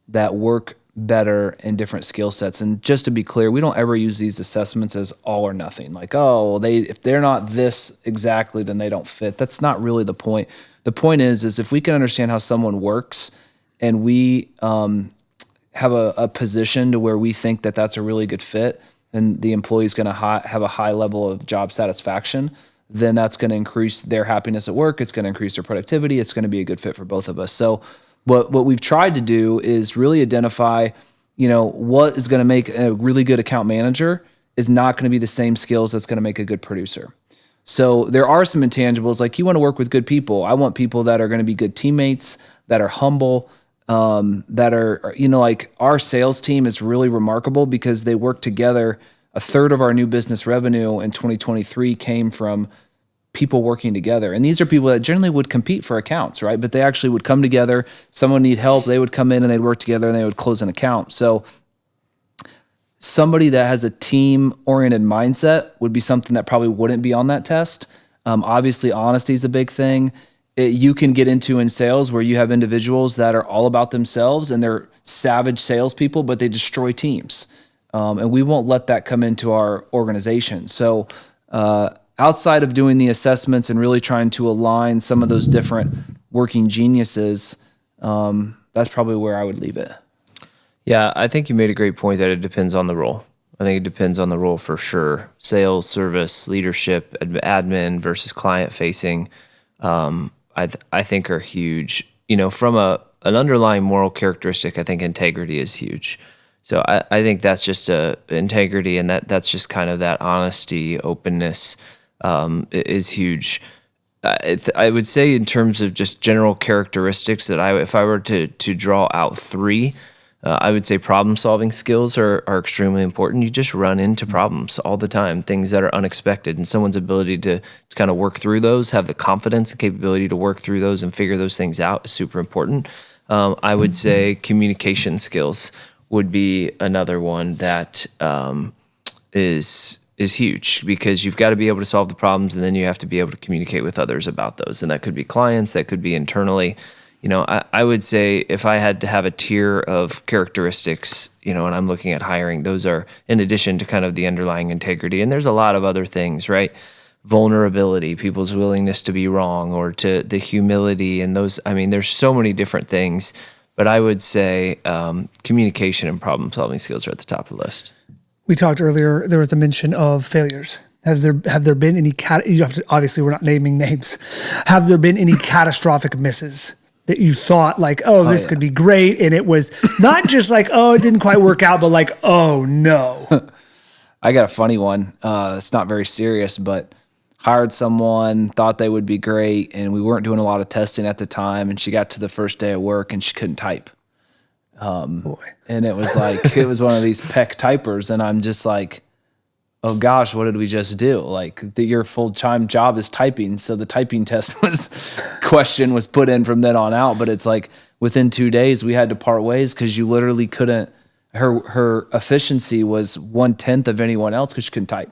that work better in different skill sets. And just to be clear, we don't ever use these assessments as all or nothing. Like, if they're not this exactly, then they don't fit. That's not really the point. The point is if we can understand how someone works and we have a position to where we think that that's a really good fit and the employee is going to have a high level of job satisfaction, then that's going to increase their happiness at work. It's going to increase their productivity. It's going to be a good fit for both of us. So what we've tried to do is really identify, what is going to make a really good account manager is not going to be the same skills that's going to make a good producer. So there are some intangibles, like you want to work with good people. I want people that are going to be good teammates, that are humble, that are, like our sales team is really remarkable because they work together. A third of our new business revenue in 2023 came from people working together. And these are people that generally would compete for accounts, right? But they actually would come together. Someone need help. They would come in and they'd work together and they would close an account. So somebody that has a team-oriented mindset would be something that probably wouldn't be on that test. Obviously, honesty is a big thing. You can get into in sales where you have individuals that are all about themselves and they're savage salespeople, but they destroy teams. And we won't let that come into our organization. So outside of doing the assessments and really trying to align some of those different working geniuses, that's probably where I would leave it. Yeah, I think you made a great point that it depends on the role. I think it depends on the role for sure. Sales, service, leadership, admin versus client facing, I think are huge. From an underlying moral characteristic, I think integrity is huge. So I think that's just integrity, and that's just kind of that honesty, openness is huge. I would say in terms of just general characteristics that if I were to draw out three, I would say problem-solving skills are extremely important. You just run into problems all the time, things that are unexpected, and someone's ability to kind of work through those, have the confidence and capability to work through those and figure those things out is super important. I would say communication skills would be another one that is huge, because you've got to be able to solve the problems, and then you have to be able to communicate with others about those, and that could be clients, that could be internally. I would say if I had to have a tier of characteristics, and I'm looking at hiring, those are in addition to kind of the underlying integrity. And there's a lot of other things, right? Vulnerability, people's willingness to be wrong, or to the humility, and those, there's so many different things. But I would say communication and problem-solving skills are at the top of the list. We talked earlier, there was a mention of failures. Have there been any, obviously we're not naming names, have there been any catastrophic misses that you thought like, this could be great, and it was not just like, it didn't quite work out, but like, oh no. I got a funny one. It's not very serious, but hired someone, thought they would be great, and we weren't doing a lot of testing at the time, and she got to the first day of work and she couldn't type. Boy. And it was like, it was one of these PEC typers. And I'm just like, oh gosh, what did we just do? Like your full-time job is typing. So the typing test question was put in from then on out. But it's like within 2 days we had to part ways because you literally couldn't, her efficiency was 1/10 of anyone else because she couldn't type.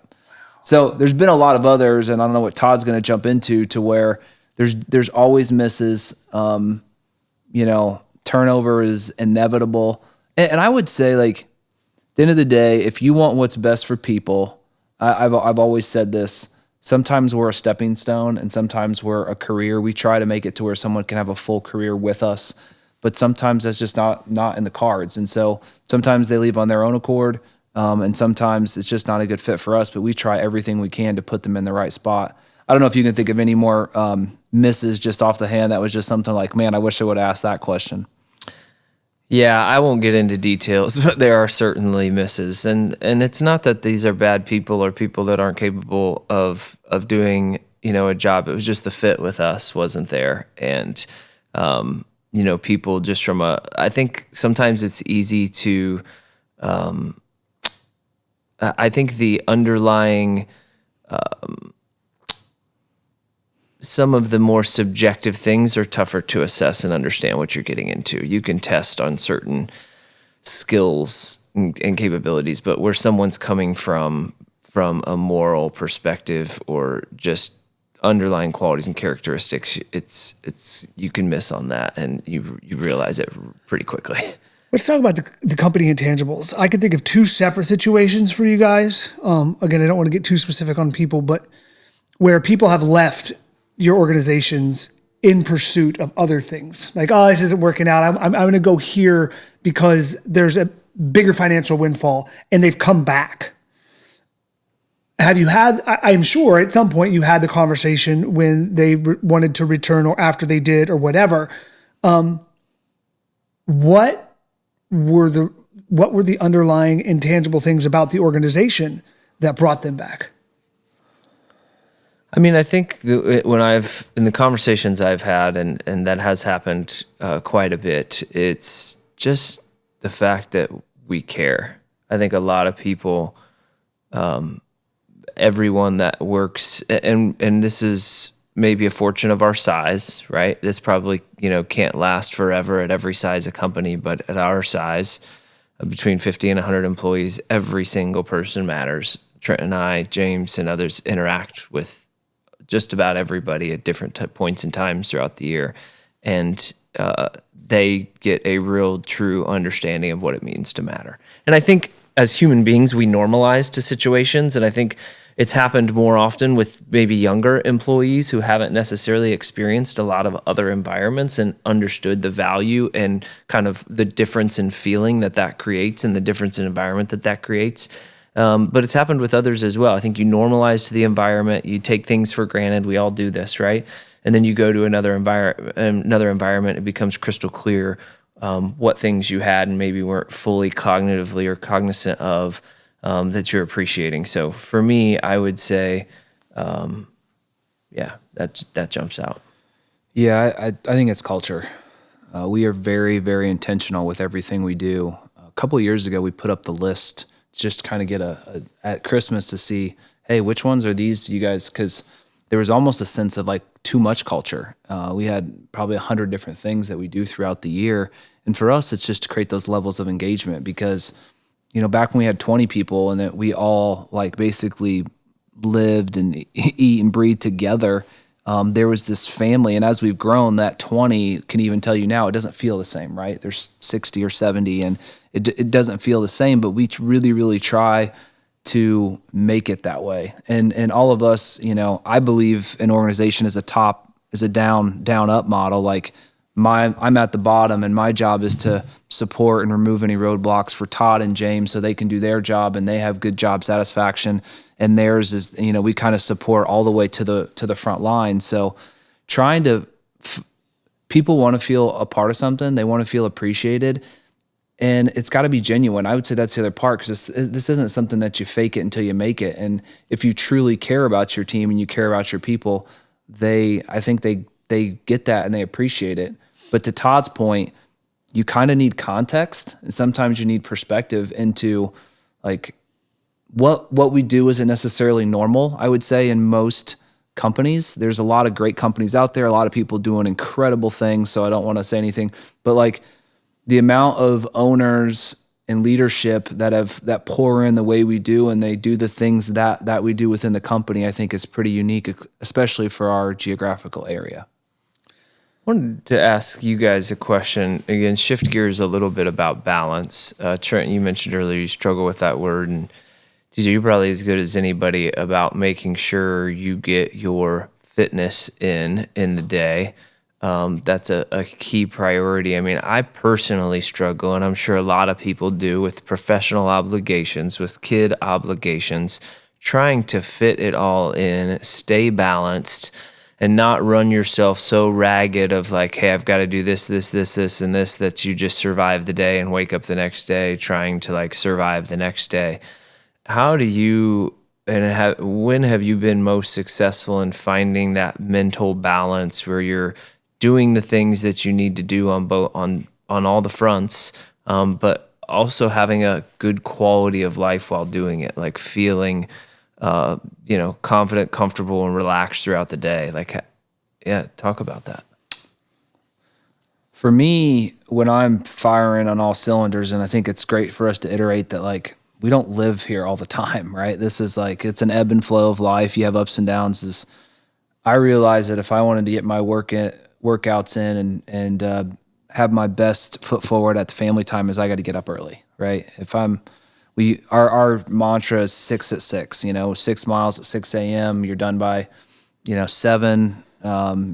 So there's been a lot of others, and I don't know what Todd's going to jump into, to where there's always misses. Turnover is inevitable. And I would say, like, at the end of the day, if you want what's best for people, I've always said this, sometimes we're a stepping stone and sometimes we're a career. We try to make it to where someone can have a full career with us, but sometimes that's just not in the cards. And so sometimes they leave on their own accord, and sometimes it's just not a good fit for us, but we try everything we can to put them in the right spot. I don't know if you can think of any more misses just off the hand that was just something like, man, I wish I would have asked that question. Yeah, I won't get into details, but there are certainly misses. And it's not that these are bad people or people that aren't capable of doing, a job. It was just the fit with us wasn't there. And, people just I think sometimes it's easy to, I think the underlying, some of the more subjective things are tougher to assess and understand what you're getting into. You can test on certain skills and capabilities, but where someone's coming from a moral perspective or just underlying qualities and characteristics, it's you can miss on that, and you realize it pretty quickly. Let's talk about the company intangibles. I could think of 2 separate situations for you guys. Again, I don't want to get too specific on people, but where people have left your organizations in pursuit of other things. Like, oh, this isn't working out. I'm going to go here because there's a bigger financial windfall, and they've come back. Have you had, I'm sure at some point you had the conversation when they wanted to return or after they did or whatever. What were the underlying intangible things about the organization that brought them back? I mean, I think in the conversations I've had, and that has happened quite a bit, it's just the fact that we care. I think a lot of people, everyone that works, and this is maybe a fortune of our size, right? This probably, can't last forever at every size of company, but at our size, between 50 and 100 employees, every single person matters. Trent and I, James and others interact with just about everybody at different points and times throughout the year. And they get a real true understanding of what it means to matter. And I think as human beings, we normalize to situations. And I think it's happened more often with maybe younger employees who haven't necessarily experienced a lot of other environments and understood the value and kind of the difference in feeling that creates and the difference in environment that creates. But it's happened with others as well. I think you normalize to the environment. You take things for granted. We all do this, right? And then you go to another environment. It becomes crystal clear what things you had and maybe weren't fully cognitively or cognizant of that you're appreciating. So for me, I would say, that jumps out. Yeah, I think it's culture. We are very, very intentional with everything we do. A couple of years ago, we put up the list just kind of get at Christmas to see, hey, which ones are these you guys? Because there was almost a sense of like too much culture. We had probably 100 different things that we do throughout the year. And for us, it's just to create those levels of engagement because, back when we had 20 people and that we all like basically lived and eat and breathe together, there was this family. And as we've grown, that 20 can even tell you now, it doesn't feel the same, right? There's 60 or 70 and it doesn't feel the same, but we really, really try to make it that way. And all of us, I believe an organization is a down up model. Like I'm at the bottom and my job is to support and remove any roadblocks for Todd and James so they can do their job and they have good job satisfaction. And theirs is, we kind of support all the way to the front line. So trying to, people want to feel a part of something. They want to feel appreciated. And it's got to be genuine. I would say that's the other part because this isn't something that you fake it until you make it. And if you truly care about your team and you care about your people, I think they get that and they appreciate it. But to Todd's point, you kind of need context, and sometimes you need perspective into like what we do isn't necessarily normal. I would say in most companies, there's a lot of great companies out there, a lot of people doing incredible things. So I don't want to say anything, but like the amount of owners and leadership that pour in the way we do, and they do the things that we do within the company, I think is pretty unique, especially for our geographical area. I wanted to ask you guys a question. Again, shift gears a little bit about balance. Trent, you mentioned earlier you struggle with that word, and TJ, you're probably as good as anybody about making sure you get your fitness in the day. That's a key priority. I mean, I personally struggle, and I'm sure a lot of people do, with professional obligations, with kid obligations, trying to fit it all in, stay balanced, and not run yourself so ragged of like, hey, I've got to do this, and this, that you just survive the day and wake up the next day trying to like survive the next day. How do you, when have you been most successful in finding that mental balance where you're doing the things that you need to do on all the fronts, but also having a good quality of life while doing it, like feeling confident, comfortable, and relaxed throughout the day? Like, yeah, talk about that. For me, when I'm firing on all cylinders, and I think it's great for us to iterate that, like, we don't live here all the time, right? This is like, it's an ebb and flow of life. You have ups and downs. I realize that if I wanted to get my workouts in and have my best foot forward at the family time, is I got to get up early, right? Our mantra is 6 at 6, 6 miles at 6 a.m. You're done by, 7.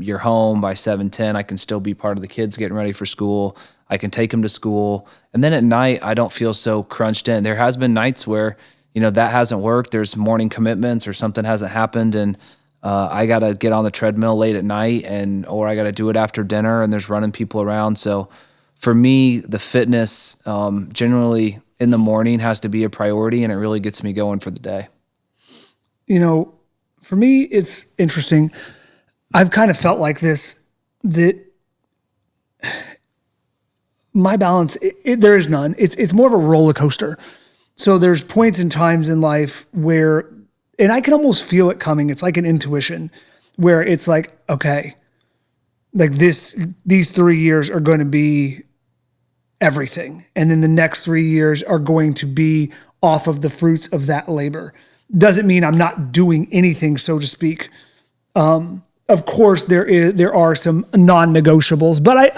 You're home by 7:10. I can still be part of the kids getting ready for school. I can take them to school. And then at night, I don't feel so crunched in. There has been nights where, that hasn't worked. There's morning commitments or something hasn't happened. And I got to get on the treadmill late at night or I got to do it after dinner, and there's running people around. So for me, the fitness generally in the morning has to be a priority, and it really gets me going for the day. For me, it's interesting. I've kind of felt like this, that my balance, there is none. It's more of a roller coaster. So there's points and times in life where, and I can almost feel it coming. It's like an intuition where it's like, okay, like these 3 years are going to be everything. And then the next 3 years are going to be off of the fruits of that labor. Doesn't mean I'm not doing anything, so to speak. Of course, there are some non-negotiables, but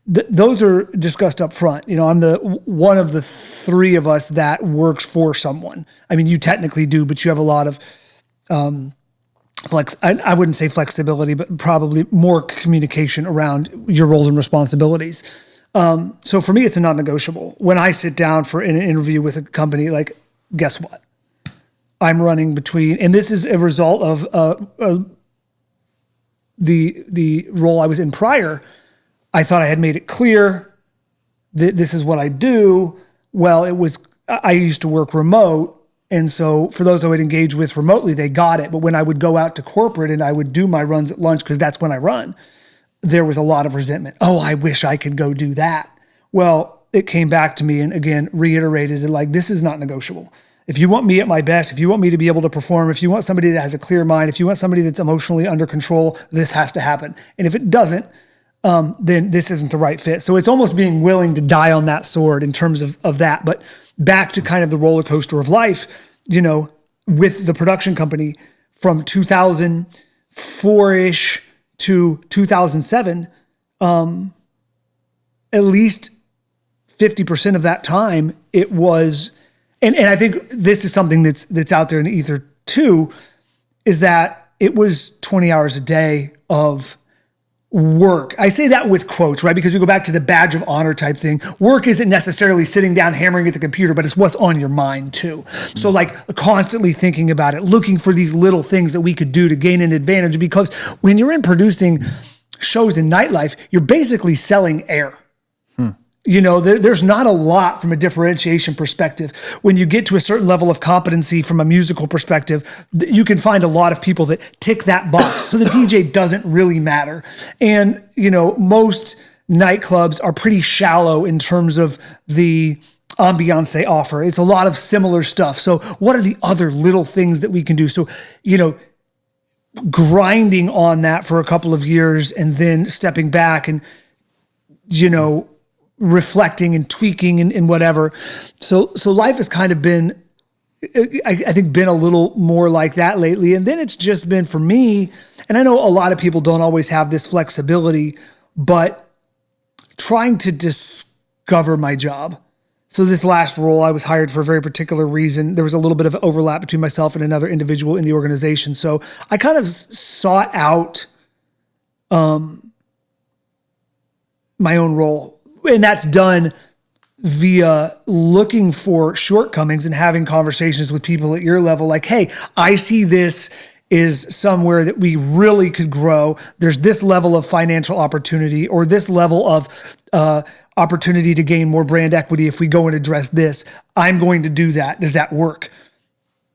those are discussed up front. I'm one of the three of us that works for someone. I mean, you technically do, but you have a lot of I wouldn't say flexibility, but probably more communication around your roles and responsibilities. So for me, it's a non-negotiable. When I sit down for an interview with a company, like, guess what? I'm running between, and this is a result of the role I was in prior. I thought I had made it clear that this is what I do. Well, I used to work remote. And so for those I would engage with remotely, they got it. But when I would go out to corporate and I would do my runs at lunch, because that's when I run, there was a lot of resentment. Oh, I wish I could go do that. Well, it came back to me and again, reiterated it, like, this is not negotiable. If you want me at my best, if you want me to be able to perform, if you want somebody that has a clear mind, if you want somebody that's emotionally under control, this has to happen. And if it doesn't, then this isn't the right fit. So it's almost being willing to die on that sword in terms of that. But back to kind of the roller coaster of life, with the production company from 2004-ish to 2007, at least 50% of that time, it was, and I think this is something that's out there in the ether too, is that it was 20 hours a day of work. I say that with quotes, right? Because we go back to the badge of honor type thing. Work isn't necessarily sitting down, hammering at the computer, but it's what's on your mind too. So like constantly thinking about it, looking for these little things that we could do to gain an advantage, because when you're in producing shows in nightlife, you're basically selling air. There's not a lot from a differentiation perspective. When you get to a certain level of competency from a musical perspective, you can find a lot of people that tick that box. So the DJ doesn't really matter. And, most nightclubs are pretty shallow in terms of the ambiance they offer. It's a lot of similar stuff. So what are the other little things that we can do? So, grinding on that for a couple of years and then stepping back and, reflecting and tweaking and whatever. So life has kind of been, I think, been a little more like that lately. And then it's just been for me, and I know a lot of people don't always have this flexibility, but trying to discover my job. So this last role, I was hired for a very particular reason. There was a little bit of overlap between myself and another individual in the organization. So I kind of sought out my own role. And that's done via looking for shortcomings and having conversations with people at your level. Like, hey, I see this is somewhere that we really could grow. There's this level of financial opportunity or this level of opportunity to gain more brand equity if we go and address this. I'm going to do that. Does that work?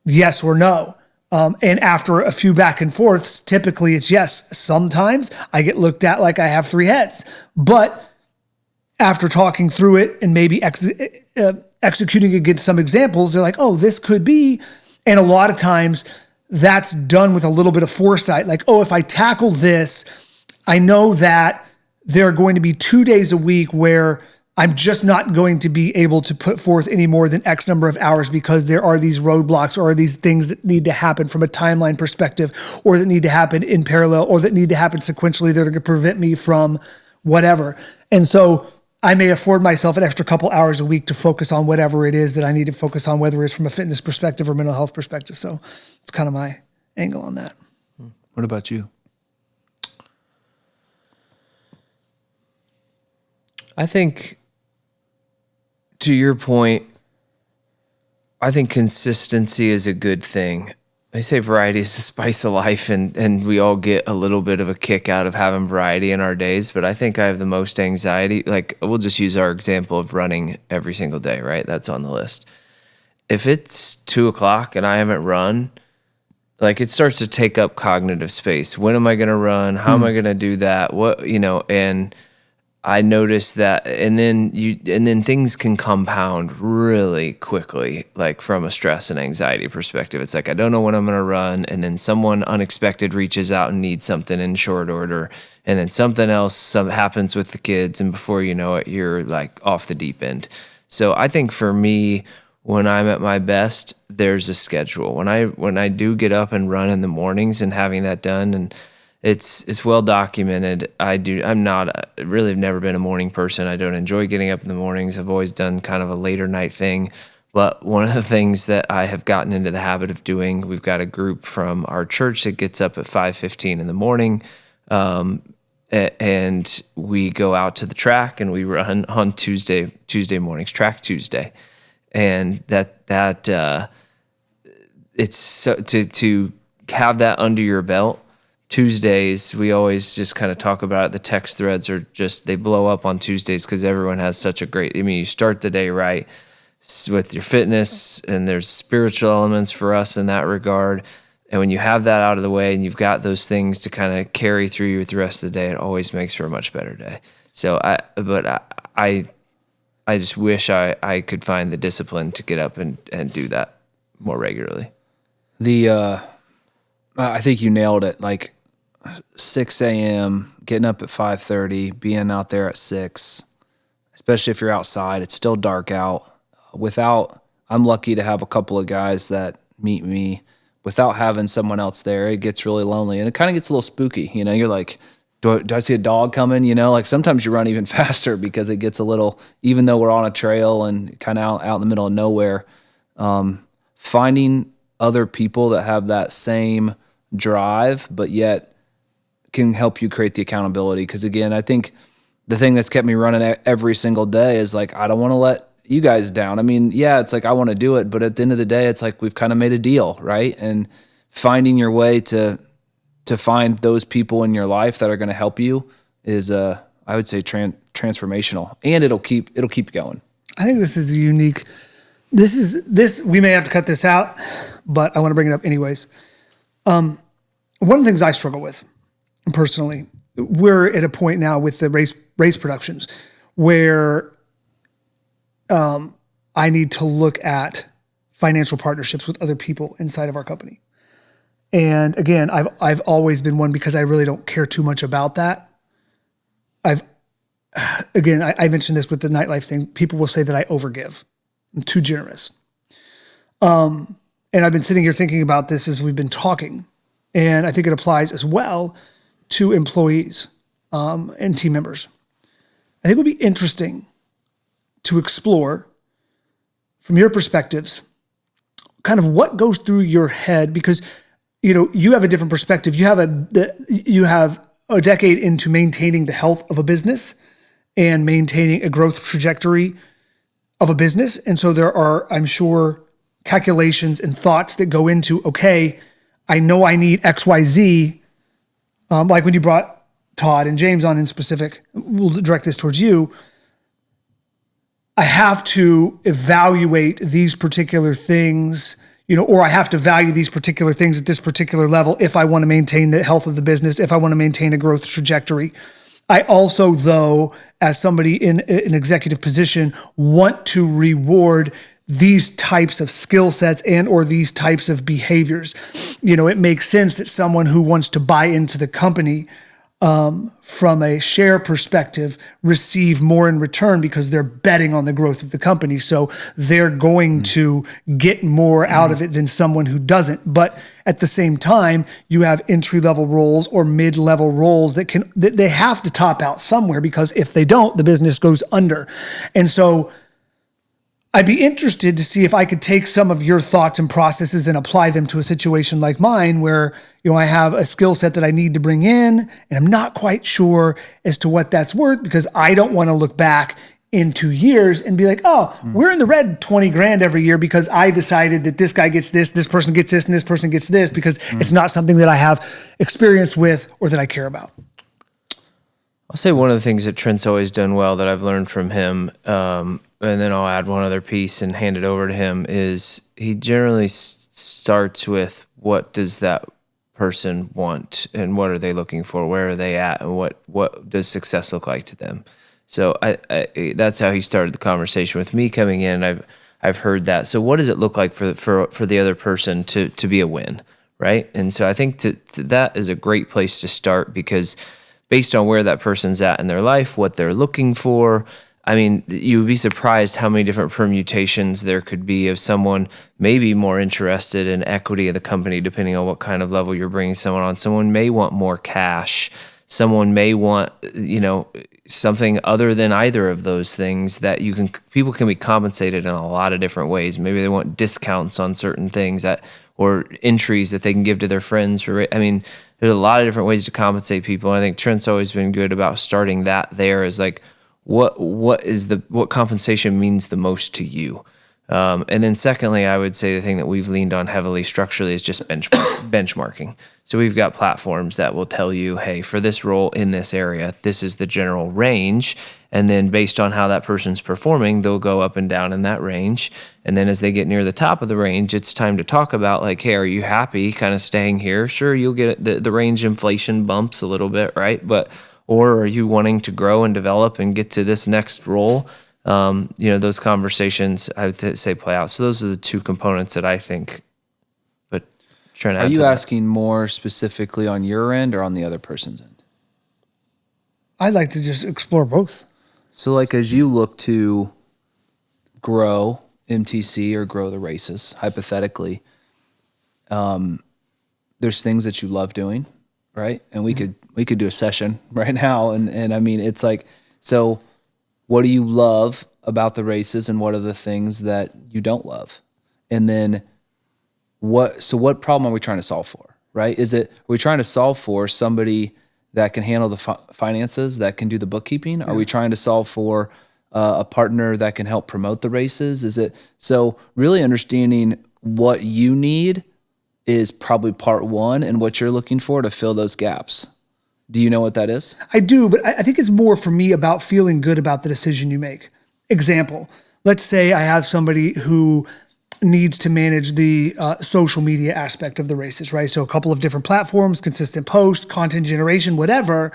Yes or no? And after a few back and forths, typically it's yes. Sometimes I get looked at like I have three heads. But after talking through it and maybe executing against some examples, they're like, oh, this could be. And a lot of times that's done with a little bit of foresight. Like, oh, if I tackle this, I know that there are going to be 2 days a week where I'm just not going to be able to put forth any more than X number of hours because there are these roadblocks or are these things that need to happen from a timeline perspective or that need to happen in parallel or that need to happen sequentially that are going to prevent me from whatever. And so I may afford myself an extra couple hours a week to focus on whatever it is that I need to focus on, whether it's from a fitness perspective or mental health perspective. So it's kind of my angle on that. What about you? I think, to your point, I think consistency is a good thing. I say variety is the spice of life, and we all get a little bit of a kick out of having variety in our days, but I think I have the most anxiety. Like, we'll just use our example of running every single day, right? That's on the list. If it's 2:00 and I haven't run, like, it starts to take up cognitive space. When am I going to run? How am I going to do that? And I noticed that, and then things can compound really quickly, like from a stress and anxiety perspective. It's like, I don't know when I'm going to run, and then someone unexpected reaches out and needs something in short order, and then something else happens with the kids, and before you know it, you're like off the deep end. So I think for me, when I'm at my best, there's a schedule. When I do get up and run in the mornings and having that done, and it's well documented. I'm not really have never been a morning person. I don't enjoy getting up in the mornings. I've always done kind of a later night thing. But one of the things that I have gotten into the habit of doing, we've got a group from our church that gets up at 5:15 in the morning, and we go out to the track and we run on Tuesday mornings, Track Tuesday, and that it's so to have that under your belt. Tuesdays, we always just kind of talk about it. The text threads are just, they blow up on Tuesdays because everyone has such a great, you start the day right with your fitness, and there's spiritual elements for us in that regard. And when you have that out of the way and you've got those things to kind of carry through you with the rest of the day, it always makes for a much better day. So I just wish I could find the discipline to get up and do that more regularly. I think you nailed it. Like 6 a.m., getting up at 5:30, being out there at 6, especially if you're outside. It's still dark out. I'm lucky to have a couple of guys that meet me. Without having someone else there, it gets really lonely, and it kind of gets a little spooky. You're like, do I see a dog coming? Like sometimes you run even faster because it gets a little, even though we're on a trail and kind of out in the middle of nowhere, finding other people that have that same drive, but yet can help you create the accountability. Because again, I think the thing that's kept me running every single day is like, I don't want to let you guys down. It's like I want to do it, but at the end of the day, it's like we've kind of made a deal, right? And finding your way to find those people in your life that are going to help you is, I would say, transformational, and it'll keep you going. I think this is unique. We may have to cut this out, but I want to bring it up anyways. One of the things I struggle with personally we're at a point now with the race productions where I need to look at financial partnerships with other people inside of our company. And again, I've always been one, because I really don't care too much about that. I mentioned this with the nightlife thing. People will say that I overgive. I'm too generous. And I've been sitting here thinking about this as we've been talking. And I think it applies as well to employees and team members. I think it would be interesting to explore from your perspectives kind of what goes through your head, because you have a different perspective. You have a decade into maintaining the health of a business and maintaining a growth trajectory of a business. And so there are, I'm sure, calculations and thoughts that go into, okay, I know I need XYZ. Like when you brought Todd and James on in specific, we'll direct this towards you. I have to evaluate these particular things, or I have to value these particular things at this particular level if I want to maintain the health of the business, if I want to maintain a growth trajectory. I also, though, as somebody in an executive position, want to reward these types of skill sets and or these types of behaviors. It makes sense that someone who wants to buy into the company from a share perspective receive more in return because they're betting on the growth of the company. So they're going to get more out of it than someone who doesn't. But at the same time, you have entry-level roles or mid-level roles that they have to top out somewhere, because if they don't, the business goes under. And so I'd be interested to see if I could take some of your thoughts and processes and apply them to a situation like mine where, I have a skill set that I need to bring in and I'm not quite sure as to what that's worth, because I don't want to look back in 2 years and be like, we're in the red 20 grand every year because I decided that this guy gets this person gets this, and this person gets this, because it's not something that I have experience with or that I care about. I'll say one of the things that Trent's always done well that I've learned from him, and then I'll add one other piece and hand it over to him, is he generally starts with what does that person want and what are they looking for, where are they at, and what does success look like to them. So I that's how he started the conversation with me coming in. I've heard that. So what does it look like for the other person to be a win, right? And so I think that is a great place to start, because based on where that person's at in their life, what they're looking for, I mean, you would be surprised how many different permutations there could be of someone maybe more interested in equity of the company, depending on what kind of level you're bringing someone on. Someone may want more cash. Someone may want, something other than either of those things that people can be compensated in a lot of different ways. Maybe they want discounts on certain things or entries that they can give to their friends. There's a lot of different ways to compensate people. I think Trent's always been good about starting that there as like, what compensation means the most to you. And then secondly, I would say the thing that we've leaned on heavily structurally is just benchmarking. So we've got platforms that will tell you, hey, for this role in this area, this is the general range. And then based on how that person's performing, they'll go up and down in that range. And then as they get near the top of the range, it's time to talk about like, hey, are you happy kind of staying here? Sure, you'll get the range inflation bumps a little bit, right? Or are you wanting to grow and develop and get to this next role? Those conversations I would say play out. So those are the two components that I think. But trying to. Are you asking more specifically on your end or on the other person's end? I'd like to just explore both. So, like, as you look to grow MTC or grow the races, hypothetically, there's things that you love doing, right? And we could do a session right now, and I mean, it's like, so what do you love about the races, and what are the things that you don't love? And then what problem are we trying to solve for, right? Are we trying to solve for somebody that can handle the finances, that can do the bookkeeping? Yeah. Are we trying to solve for a partner that can help promote the races? So really understanding what you need is probably part one, and what you're looking for to fill those gaps. Do you know what that is? I do, but I think it's more for me about feeling good about the decision you make. Example, let's say I have somebody who needs to manage the social media aspect of the races, right? So a couple of different platforms, consistent posts, content generation, whatever.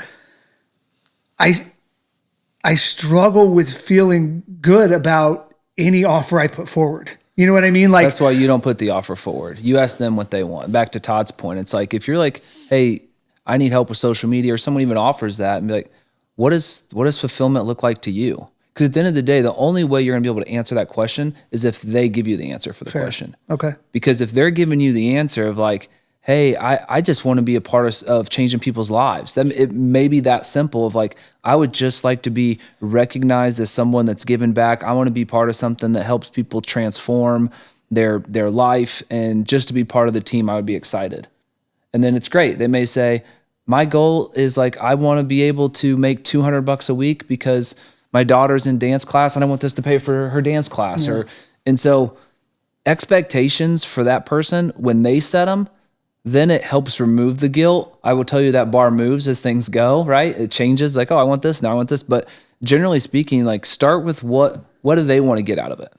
I struggle with feeling good about any offer I put forward. You know what I mean? Like, that's why you don't put the offer forward. You ask them what they want. Back to Todd's point, it's like if you're like, hey, I need help with social media, or someone even offers that, and be like, what does fulfillment look like to you? Because at the end of the day, the only way you're going to be able to answer that question is if they give you the answer for the question. Okay. Because if they're giving you the answer of like, hey, I just want to be a part of changing people's lives, then it may be that simple of like, I would just like to be recognized as someone that's given back. I want to be part of something that helps people transform their life, and just to be part of the team, I would be excited. And then it's great. They may say, my goal is like, I want to be able to make $200 a week because my daughter's in dance class and I want this to pay for her dance class. And so expectations for that person, when they set them, then it helps remove the guilt. I will tell you that bar moves as things go, right? It changes like, oh, I want this, now I want this. But generally speaking, like start with what do they want to get out of it?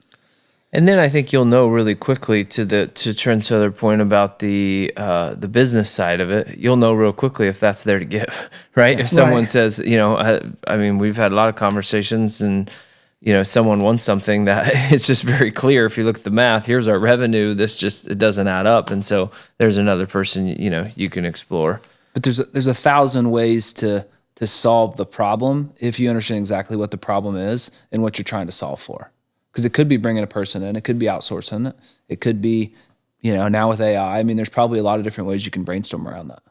And then I think you'll know really quickly to Trent's other point about the business side of it. You'll know real quickly if that's there to give, right? If someone says, I mean, we've had a lot of conversations, and someone wants something that it's just very clear. If you look at the math, here's our revenue. It doesn't add up, and so there's another person you can explore. But there's 1,000 ways to solve the problem if you understand exactly what the problem is and what you're trying to solve for. Because it could be bringing a person in, it could be outsourcing it, it could be, now with AI. I mean, there's probably a lot of different ways you can brainstorm around that.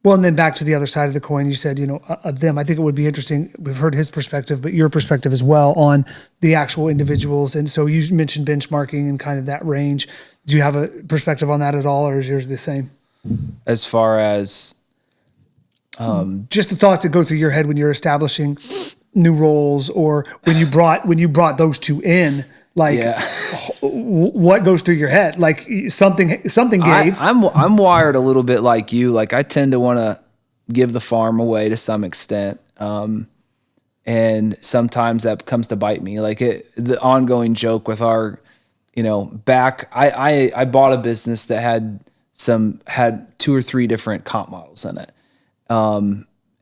Well, and then back to the other side of the coin, you said, them. I think it would be interesting. We've heard his perspective, but your perspective as well on the actual individuals. And so you mentioned benchmarking and kind of that range. Do you have a perspective on that at all, or is yours the same? As far as just the thoughts that go through your head when you're establishing new roles, or when you brought those two in, like what goes through your head? Like something gave. I'm wired a little bit like you. Like I tend to want to give the farm away to some extent. And sometimes that comes to bite me. Like the ongoing joke with our, I bought a business that had 2 or 3 different comp models in it.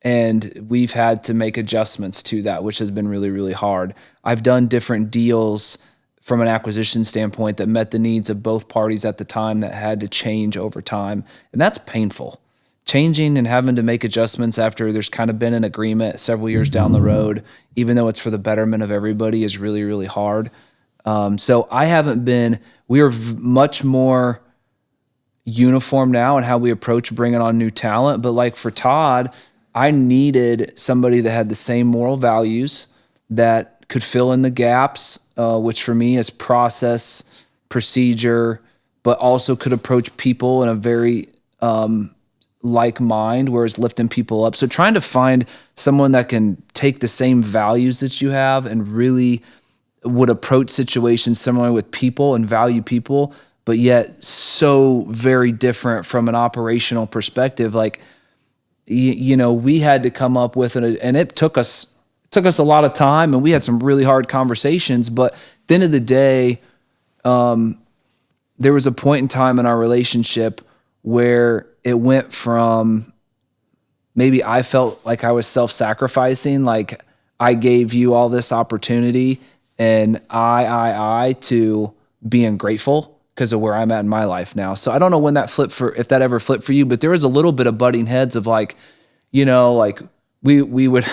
And we've had to make adjustments to that, which has been really, really hard. I've done different deals from an acquisition standpoint that met the needs of both parties at the time that had to change over time. And that's painful. Changing and having to make adjustments after there's kind of been an agreement several years down the road, even though it's for the betterment of everybody, is really, really hard. So we are much more uniform now in how we approach bringing on new talent. But like for Todd, I needed somebody that had the same moral values, that could fill in the gaps, which for me is process, procedure, but also could approach people in a very like mind, whereas lifting people up. So trying to find someone that can take the same values that you have and really would approach situations similar with people and value people, but yet so very different from an operational perspective. Like, we had to come up with it, and it took us a lot of time, and we had some really hard conversations. But at the end of the day, there was a point in time in our relationship where it went from maybe I felt like I was self-sacrificing, like I gave you all this opportunity, and I to being grateful because of where I'm at in my life now. So I don't know when that if that ever flipped for you, but there was a little bit of butting heads of like, like we would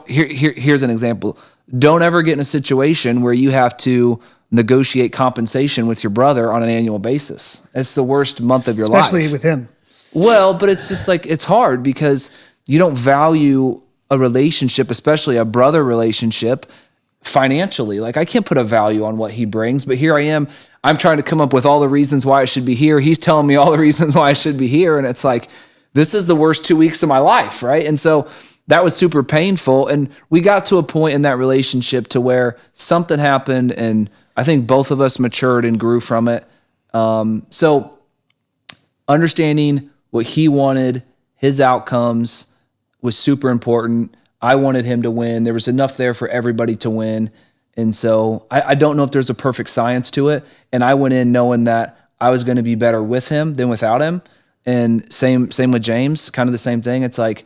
here's an example. Don't ever get in a situation where you have to negotiate compensation with your brother on an annual basis. It's the worst month of your life. Especially with him. Well, but it's just like, it's hard because you don't value a relationship, especially a brother relationship, financially. Like I can't put a value on what he brings, but here I am. I'm trying to come up with all the reasons why I should be here. He's telling me all the reasons why I should be here. And it's like, this is the worst 2 weeks of my life, right? And so that was super painful. And we got to a point in that relationship to where something happened, and I think both of us matured and grew from it. So understanding what he wanted, his outcomes was super important. I wanted him to win. There was enough there for everybody to win. And so I don't know if there's a perfect science to it. And I went in knowing that I was going to be better with him than without him. And same with James, kind of the same thing. It's like,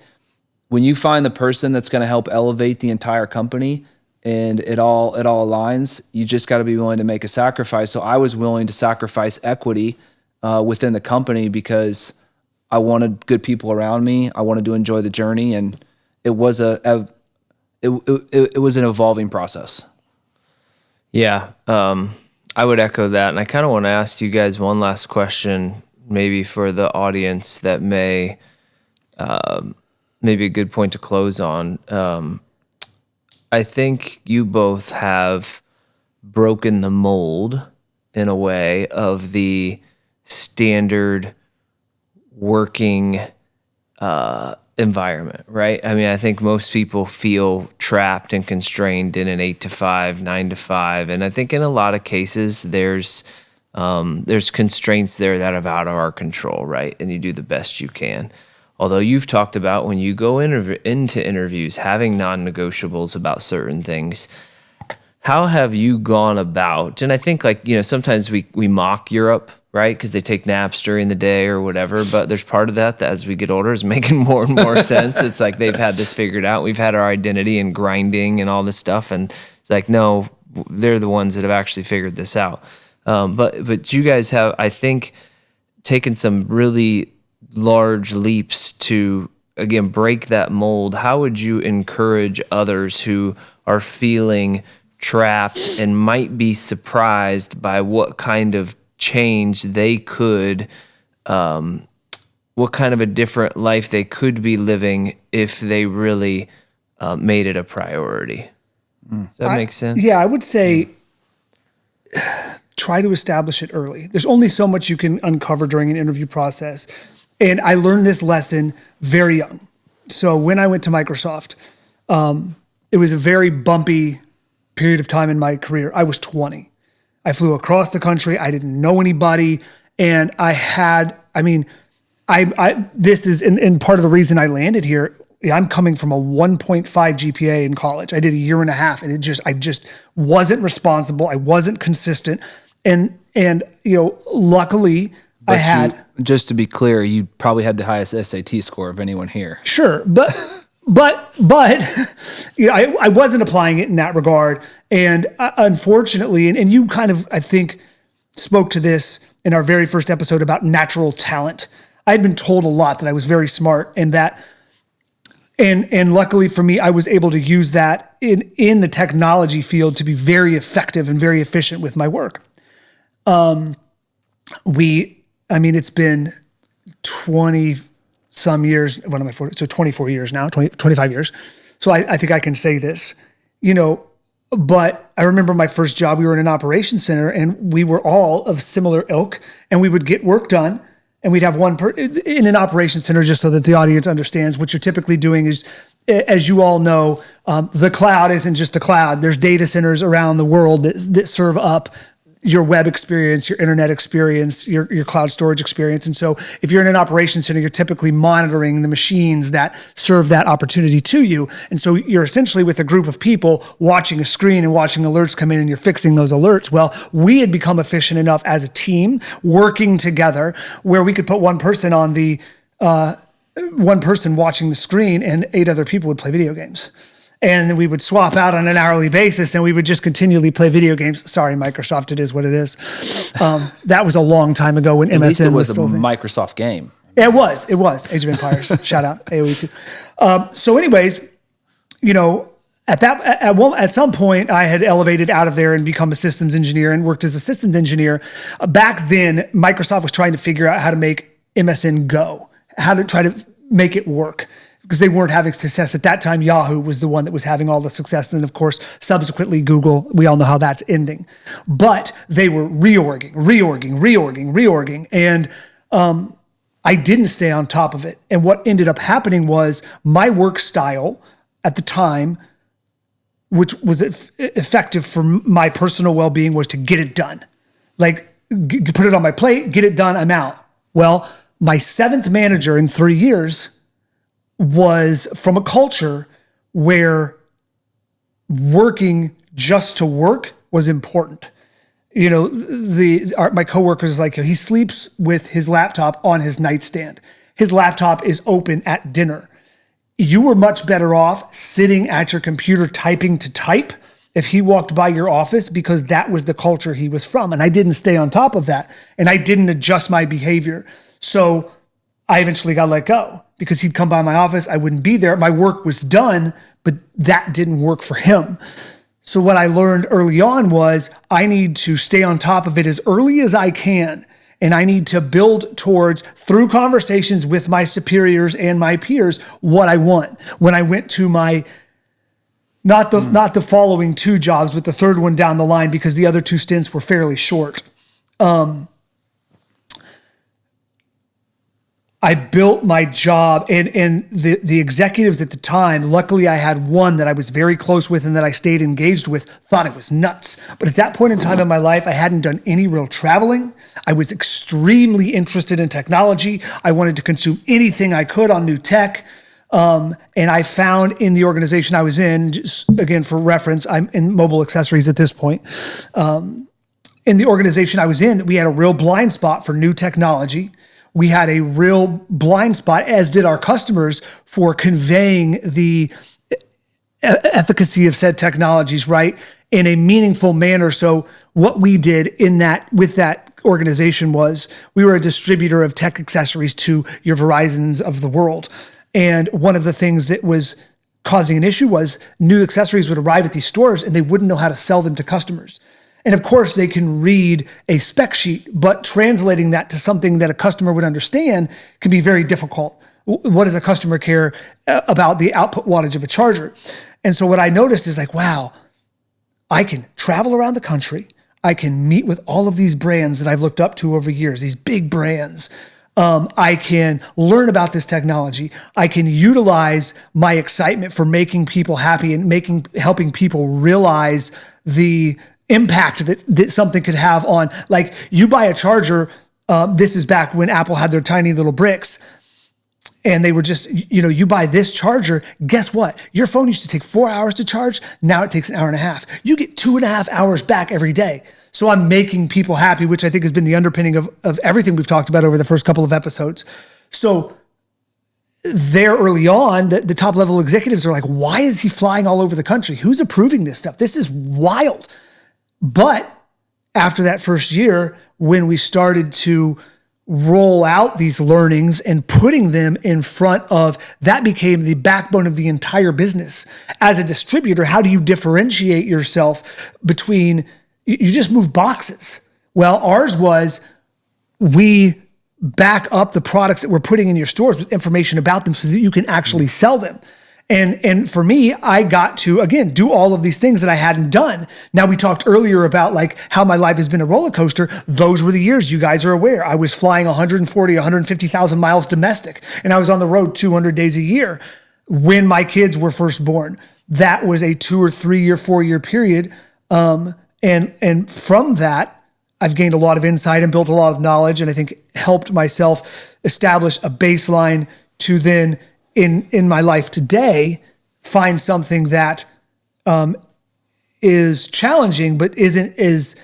when you find the person that's going to help elevate the entire company and it all aligns, you just got to be willing to make a sacrifice. So I was willing to sacrifice equity within the company because I wanted good people around me. I wanted to enjoy the journey, and it was it was an evolving process. Yeah, I would echo that, and I kind of want to ask you guys one last question, maybe for the audience that may maybe a good point to close on. I think you both have broken the mold in a way of the standard working environment, right? I mean, I think most people feel trapped and constrained in an 8 to 5, 9 to 5, and I think in a lot of cases there's constraints there that are out of our control, right? And you do the best you can. Although you've talked about when you go into interviews, having non-negotiables about certain things. How have you gone about, and I think sometimes we mock Europe, right? Because they take naps during the day or whatever, but there's part of that as we get older is making more and more sense. It's like they've had this figured out. We've had our identity and grinding and all this stuff, and it's like, no, they're the ones that have actually figured this out. But you guys have, I think, taken some really large leaps to, again, break that mold. How would you encourage others who are feeling trapped and might be surprised by what kind of change they could, what kind of a different life they could be living if they really made it a priority? Does that make sense? Yeah, I would say try to establish it early. There's only so much you can uncover during an interview process. And I learned this lesson very young. So when I went to Microsoft, it was a very bumpy period of time in my career. I was 20. I flew across the country. I didn't know anybody. And this is, and part of the reason I landed here, I'm coming from a 1.5 GPA in college. I did a year and a half, and I just wasn't responsible. I wasn't consistent. And luckily I had. Just to be clear, you probably had the highest SAT score of anyone here. Sure. But I wasn't applying it in that regard. And unfortunately, and you kind of, I think, spoke to this in our very first episode about natural talent. I had been told a lot that I was very smart, and luckily for me, I was able to use that in the technology field to be very effective and very efficient with my work. It's been 20 some years. What am I 40? So 24 years now, 25 years. So I think I can say this, but I remember my first job, we were in an operations center and we were all of similar ilk, and we would get work done, and we'd have in an operations center, just so that the audience understands what you're typically doing is, as you all know, the cloud isn't just a cloud. There's data centers around the world that serve up your web experience, your internet experience, your cloud storage experience. And so if you're in an operations center, you're typically monitoring the machines that serve that opportunity to you. And so you're essentially with a group of people watching a screen and watching alerts come in, and you're fixing those alerts. Well, we had become efficient enough as a team working together where we could put one person on one person watching the screen, and 8 other people would play video games. And we would swap out on an hourly basis, and we would just continually play video games. Sorry, Microsoft, it is what it is. That was a long time ago when At MSN least it was a still Microsoft game. It was Age of Empires. Shout out AOE 2. So anyways, at some point I had elevated out of there and become a systems engineer and worked as a systems engineer. Back then, Microsoft was trying to figure out how to make MSN go, how to try to make it work, because they weren't having success. At that time, Yahoo was the one that was having all the success. And of course, subsequently, Google, we all know how that's ending. But they were reorging. And I didn't stay on top of it. And what ended up happening was my work style at the time, which was effective for my personal well-being, was to get it done. Like, put it on my plate, get it done, I'm out. Well, my 7th manager in 3 years was from a culture where working just to work was important. My coworkers, like, he sleeps with his laptop on his nightstand. His laptop is open at dinner. you were much better off sitting at your computer typing to type if he walked by your office, because that was the culture he was from. And I didn't stay on top of that. And I didn't adjust my behavior. So I eventually got let go because he'd come by my office. I wouldn't be there. My work was done, but that didn't work for him. So what I learned early on was I need to stay on top of it as early as I can. And I need to build towards, through conversations with my superiors and my peers, what I want. When I went to my, not the following 2 jobs, but the third one down the line, because the other 2 stints were fairly short. I built my job, and the executives at the time, luckily I had one that I was very close with and that I stayed engaged with, thought it was nuts. But at that point in time in my life, I hadn't done any real traveling. I was extremely interested in technology. I wanted to consume anything I could on new tech. And I found in the organization I was in, just again, for reference, I'm in mobile accessories at this point. In the organization I was in, we had a real blind spot for new technology. We had a real blind spot, as did our customers, for conveying the efficacy of said technologies, right, in a meaningful manner. So what we did with that organization was we were a distributor of tech accessories to your Verizons of the world. And one of the things that was causing an issue was new accessories would arrive at these stores and they wouldn't know how to sell them to customers. And of course, they can read a spec sheet, but translating that to something that a customer would understand can be very difficult. What does a customer care about the output wattage of a charger? And so what I noticed is like, wow, I can travel around the country. I can meet with all of these brands that I've looked up to over years, these big brands. I can learn about this technology. I can utilize my excitement for making people happy and helping people realize the impact that something could have on, like, you buy a charger. This is back when Apple had their tiny little bricks, and they were just, you buy this charger. Guess what? Your phone used to take 4 hours to charge. Now it takes an hour and a half. You get 2.5 hours back every day. So I'm making people happy, which I think has been the underpinning of everything we've talked about over the first couple of episodes. So there early on, the top level executives are like, why is he flying all over the country? Who's approving this stuff? This is wild. But after that first year, when we started to roll out these learnings and putting them in front of, that became the backbone of the entire business. As a distributor, how do you differentiate yourself between, you just move boxes? Well, ours was, we back up the products that we're putting in your stores with information about them so that you can actually sell them. And for me, I got to, again, do all of these things that I hadn't done. Now, we talked earlier about like how my life has been a roller coaster. Those were the years, you guys are aware. I was flying 140, 150,000 miles domestic, and I was on the road 200 days a year when my kids were first born. That was a 2 or 3 year, 4 year period. And from that, I've gained a lot of insight and built a lot of knowledge, and I think helped myself establish a baseline to then, in my life today, find something that is challenging, but isn't as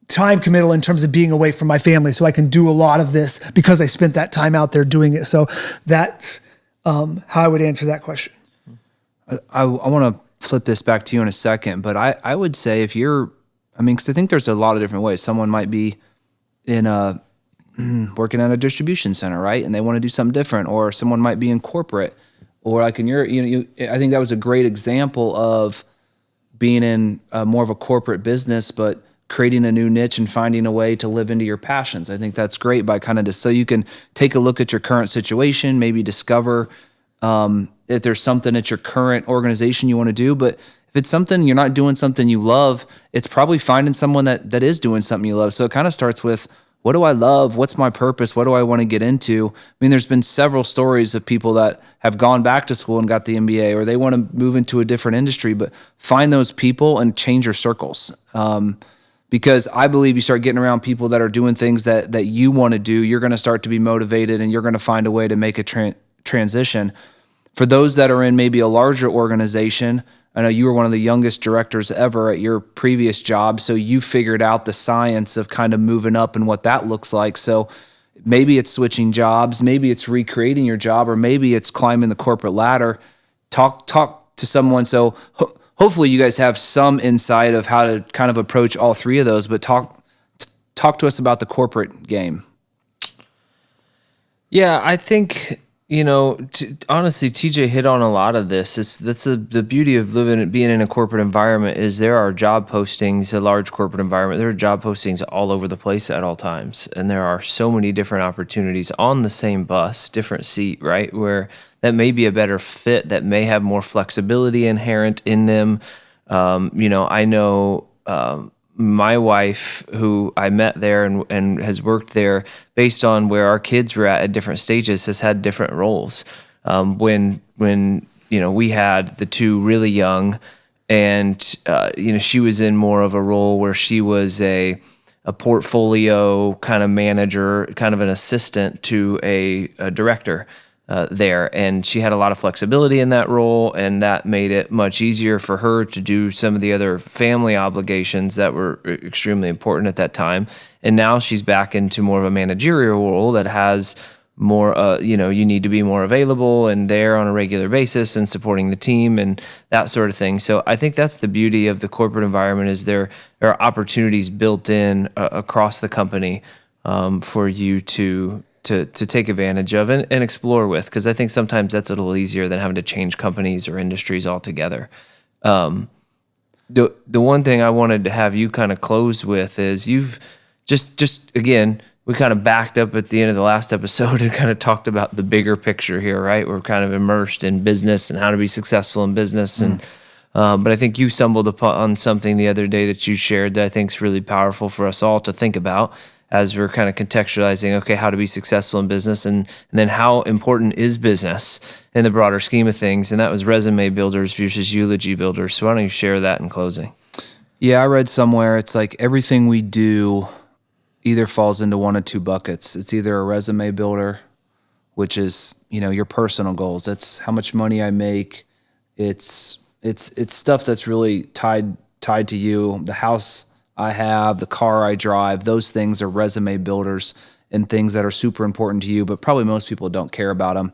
time committal in terms of being away from my family. So I can do a lot of this because I spent that time out there doing it. So that's how I would answer that question. I want to flip this back to you in a second, but I would say if you're, because I think there's a lot of different ways. Someone might be working at a distribution center, right? And they want to do something different, or someone might be in corporate, or like in your, I think that was a great example of being in more of a corporate business, but creating a new niche and finding a way to live into your passions. I think that's great by kind of just, so you can take a look at your current situation, maybe discover if there's something at your current organization you want to do. But if it's something, you're not doing something you love, it's probably finding someone that is doing something you love. So it kind of starts with, what do I love? What's my purpose? What do I want to get into? There's been several stories of people that have gone back to school and got the MBA, or they want to move into a different industry, but find those people and change your circles. Because I believe you start getting around people that are doing things that you want to do, you're going to start to be motivated and you're going to find a way to make a transition. For those that are in maybe a larger organization, I know you were one of the youngest directors ever at your previous job, so you figured out the science of kind of moving up and what that looks like. So maybe it's switching jobs, maybe it's recreating your job, or maybe it's climbing the corporate ladder. Talk to someone. So hopefully you guys have some insight of how to kind of approach all three of those, but talk to us about the corporate game. Yeah, I think, honestly, TJ hit on a lot of this. That's the beauty of being in a corporate environment is there are job postings, a large corporate environment. There are job postings all over the place at all times. And there are so many different opportunities on the same bus, different seat, right? Where that may be a better fit, that may have more flexibility inherent in them. I know my wife, who I met there and has worked there based on where our kids were at different stages, has had different roles. When we had the two really young, and she was in more of a role where she was a portfolio kind of manager, kind of an assistant to a director there. And she had a lot of flexibility in that role, and that made it much easier for her to do some of the other family obligations that were extremely important at that time. And now she's back into more of a managerial role that has more, you need to be more available and there on a regular basis and supporting the team and that sort of thing. So I think that's the beauty of the corporate environment is there are opportunities built in across the company for you to take advantage of and explore with, because I think sometimes that's a little easier than having to change companies or industries altogether. The one thing I wanted to have you kind of close with is you've just again, we kind of backed up at the end of the last episode and kind of talked about the bigger picture here, right? We're kind of immersed in business and how to be successful in business. And but I think you stumbled upon something the other day that you shared that I think is really powerful for us all to think about as we're kind of contextualizing, okay, how to be successful in business and then how important is business in the broader scheme of things. And that was resume builders versus eulogy builders. So why don't you share that in closing? Yeah, I read somewhere it's like everything we do either falls into one of two buckets. It's either a resume builder, which is, your personal goals. It's how much money I make. It's stuff that's really tied to you. The house I have, the car I drive, those things are resume builders and things that are super important to you, but probably most people don't care about them.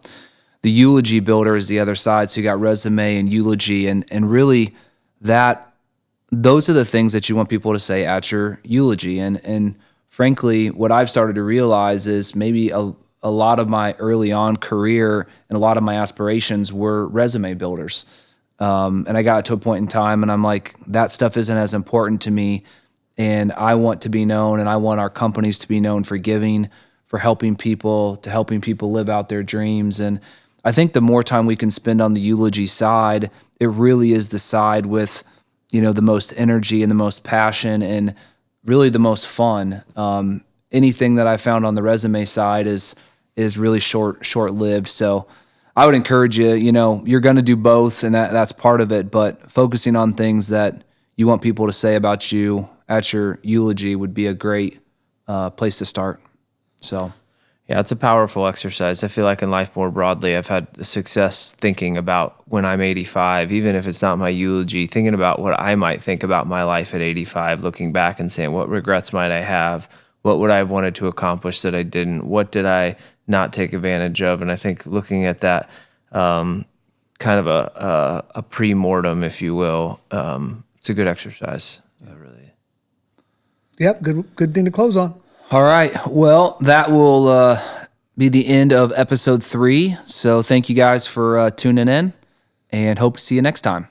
The eulogy builder is the other side. So you got resume and eulogy, and really those are the things that you want people to say at your eulogy. And frankly, what I've started to realize is maybe a lot of my early on career and a lot of my aspirations were resume builders. And I got to a point in time and I'm like, that stuff isn't as important to me. And I want to be known, and I want our companies to be known for giving, for helping people live out their dreams. And I think the more time we can spend on the eulogy side, it really is the side with, the most energy and the most passion and really the most fun. Anything that I found on the resume side is really short-lived. So I would encourage you, you're going to do both, and that's part of it, but focusing on things that you want people to say about you at your eulogy would be a great place to start. So, yeah, it's a powerful exercise. I feel like in life more broadly, I've had success thinking about when I'm 85, even if it's not my eulogy, thinking about what I might think about my life at 85, looking back and saying, what regrets might I have? What would I have wanted to accomplish that I didn't? What did I not take advantage of? And I think looking at that kind of a pre-mortem, if you will, it's a good exercise. Really. Yep, good thing to close on. All right. Well, that will be the end of episode 3. So thank you guys for tuning in, and hope to see you next time.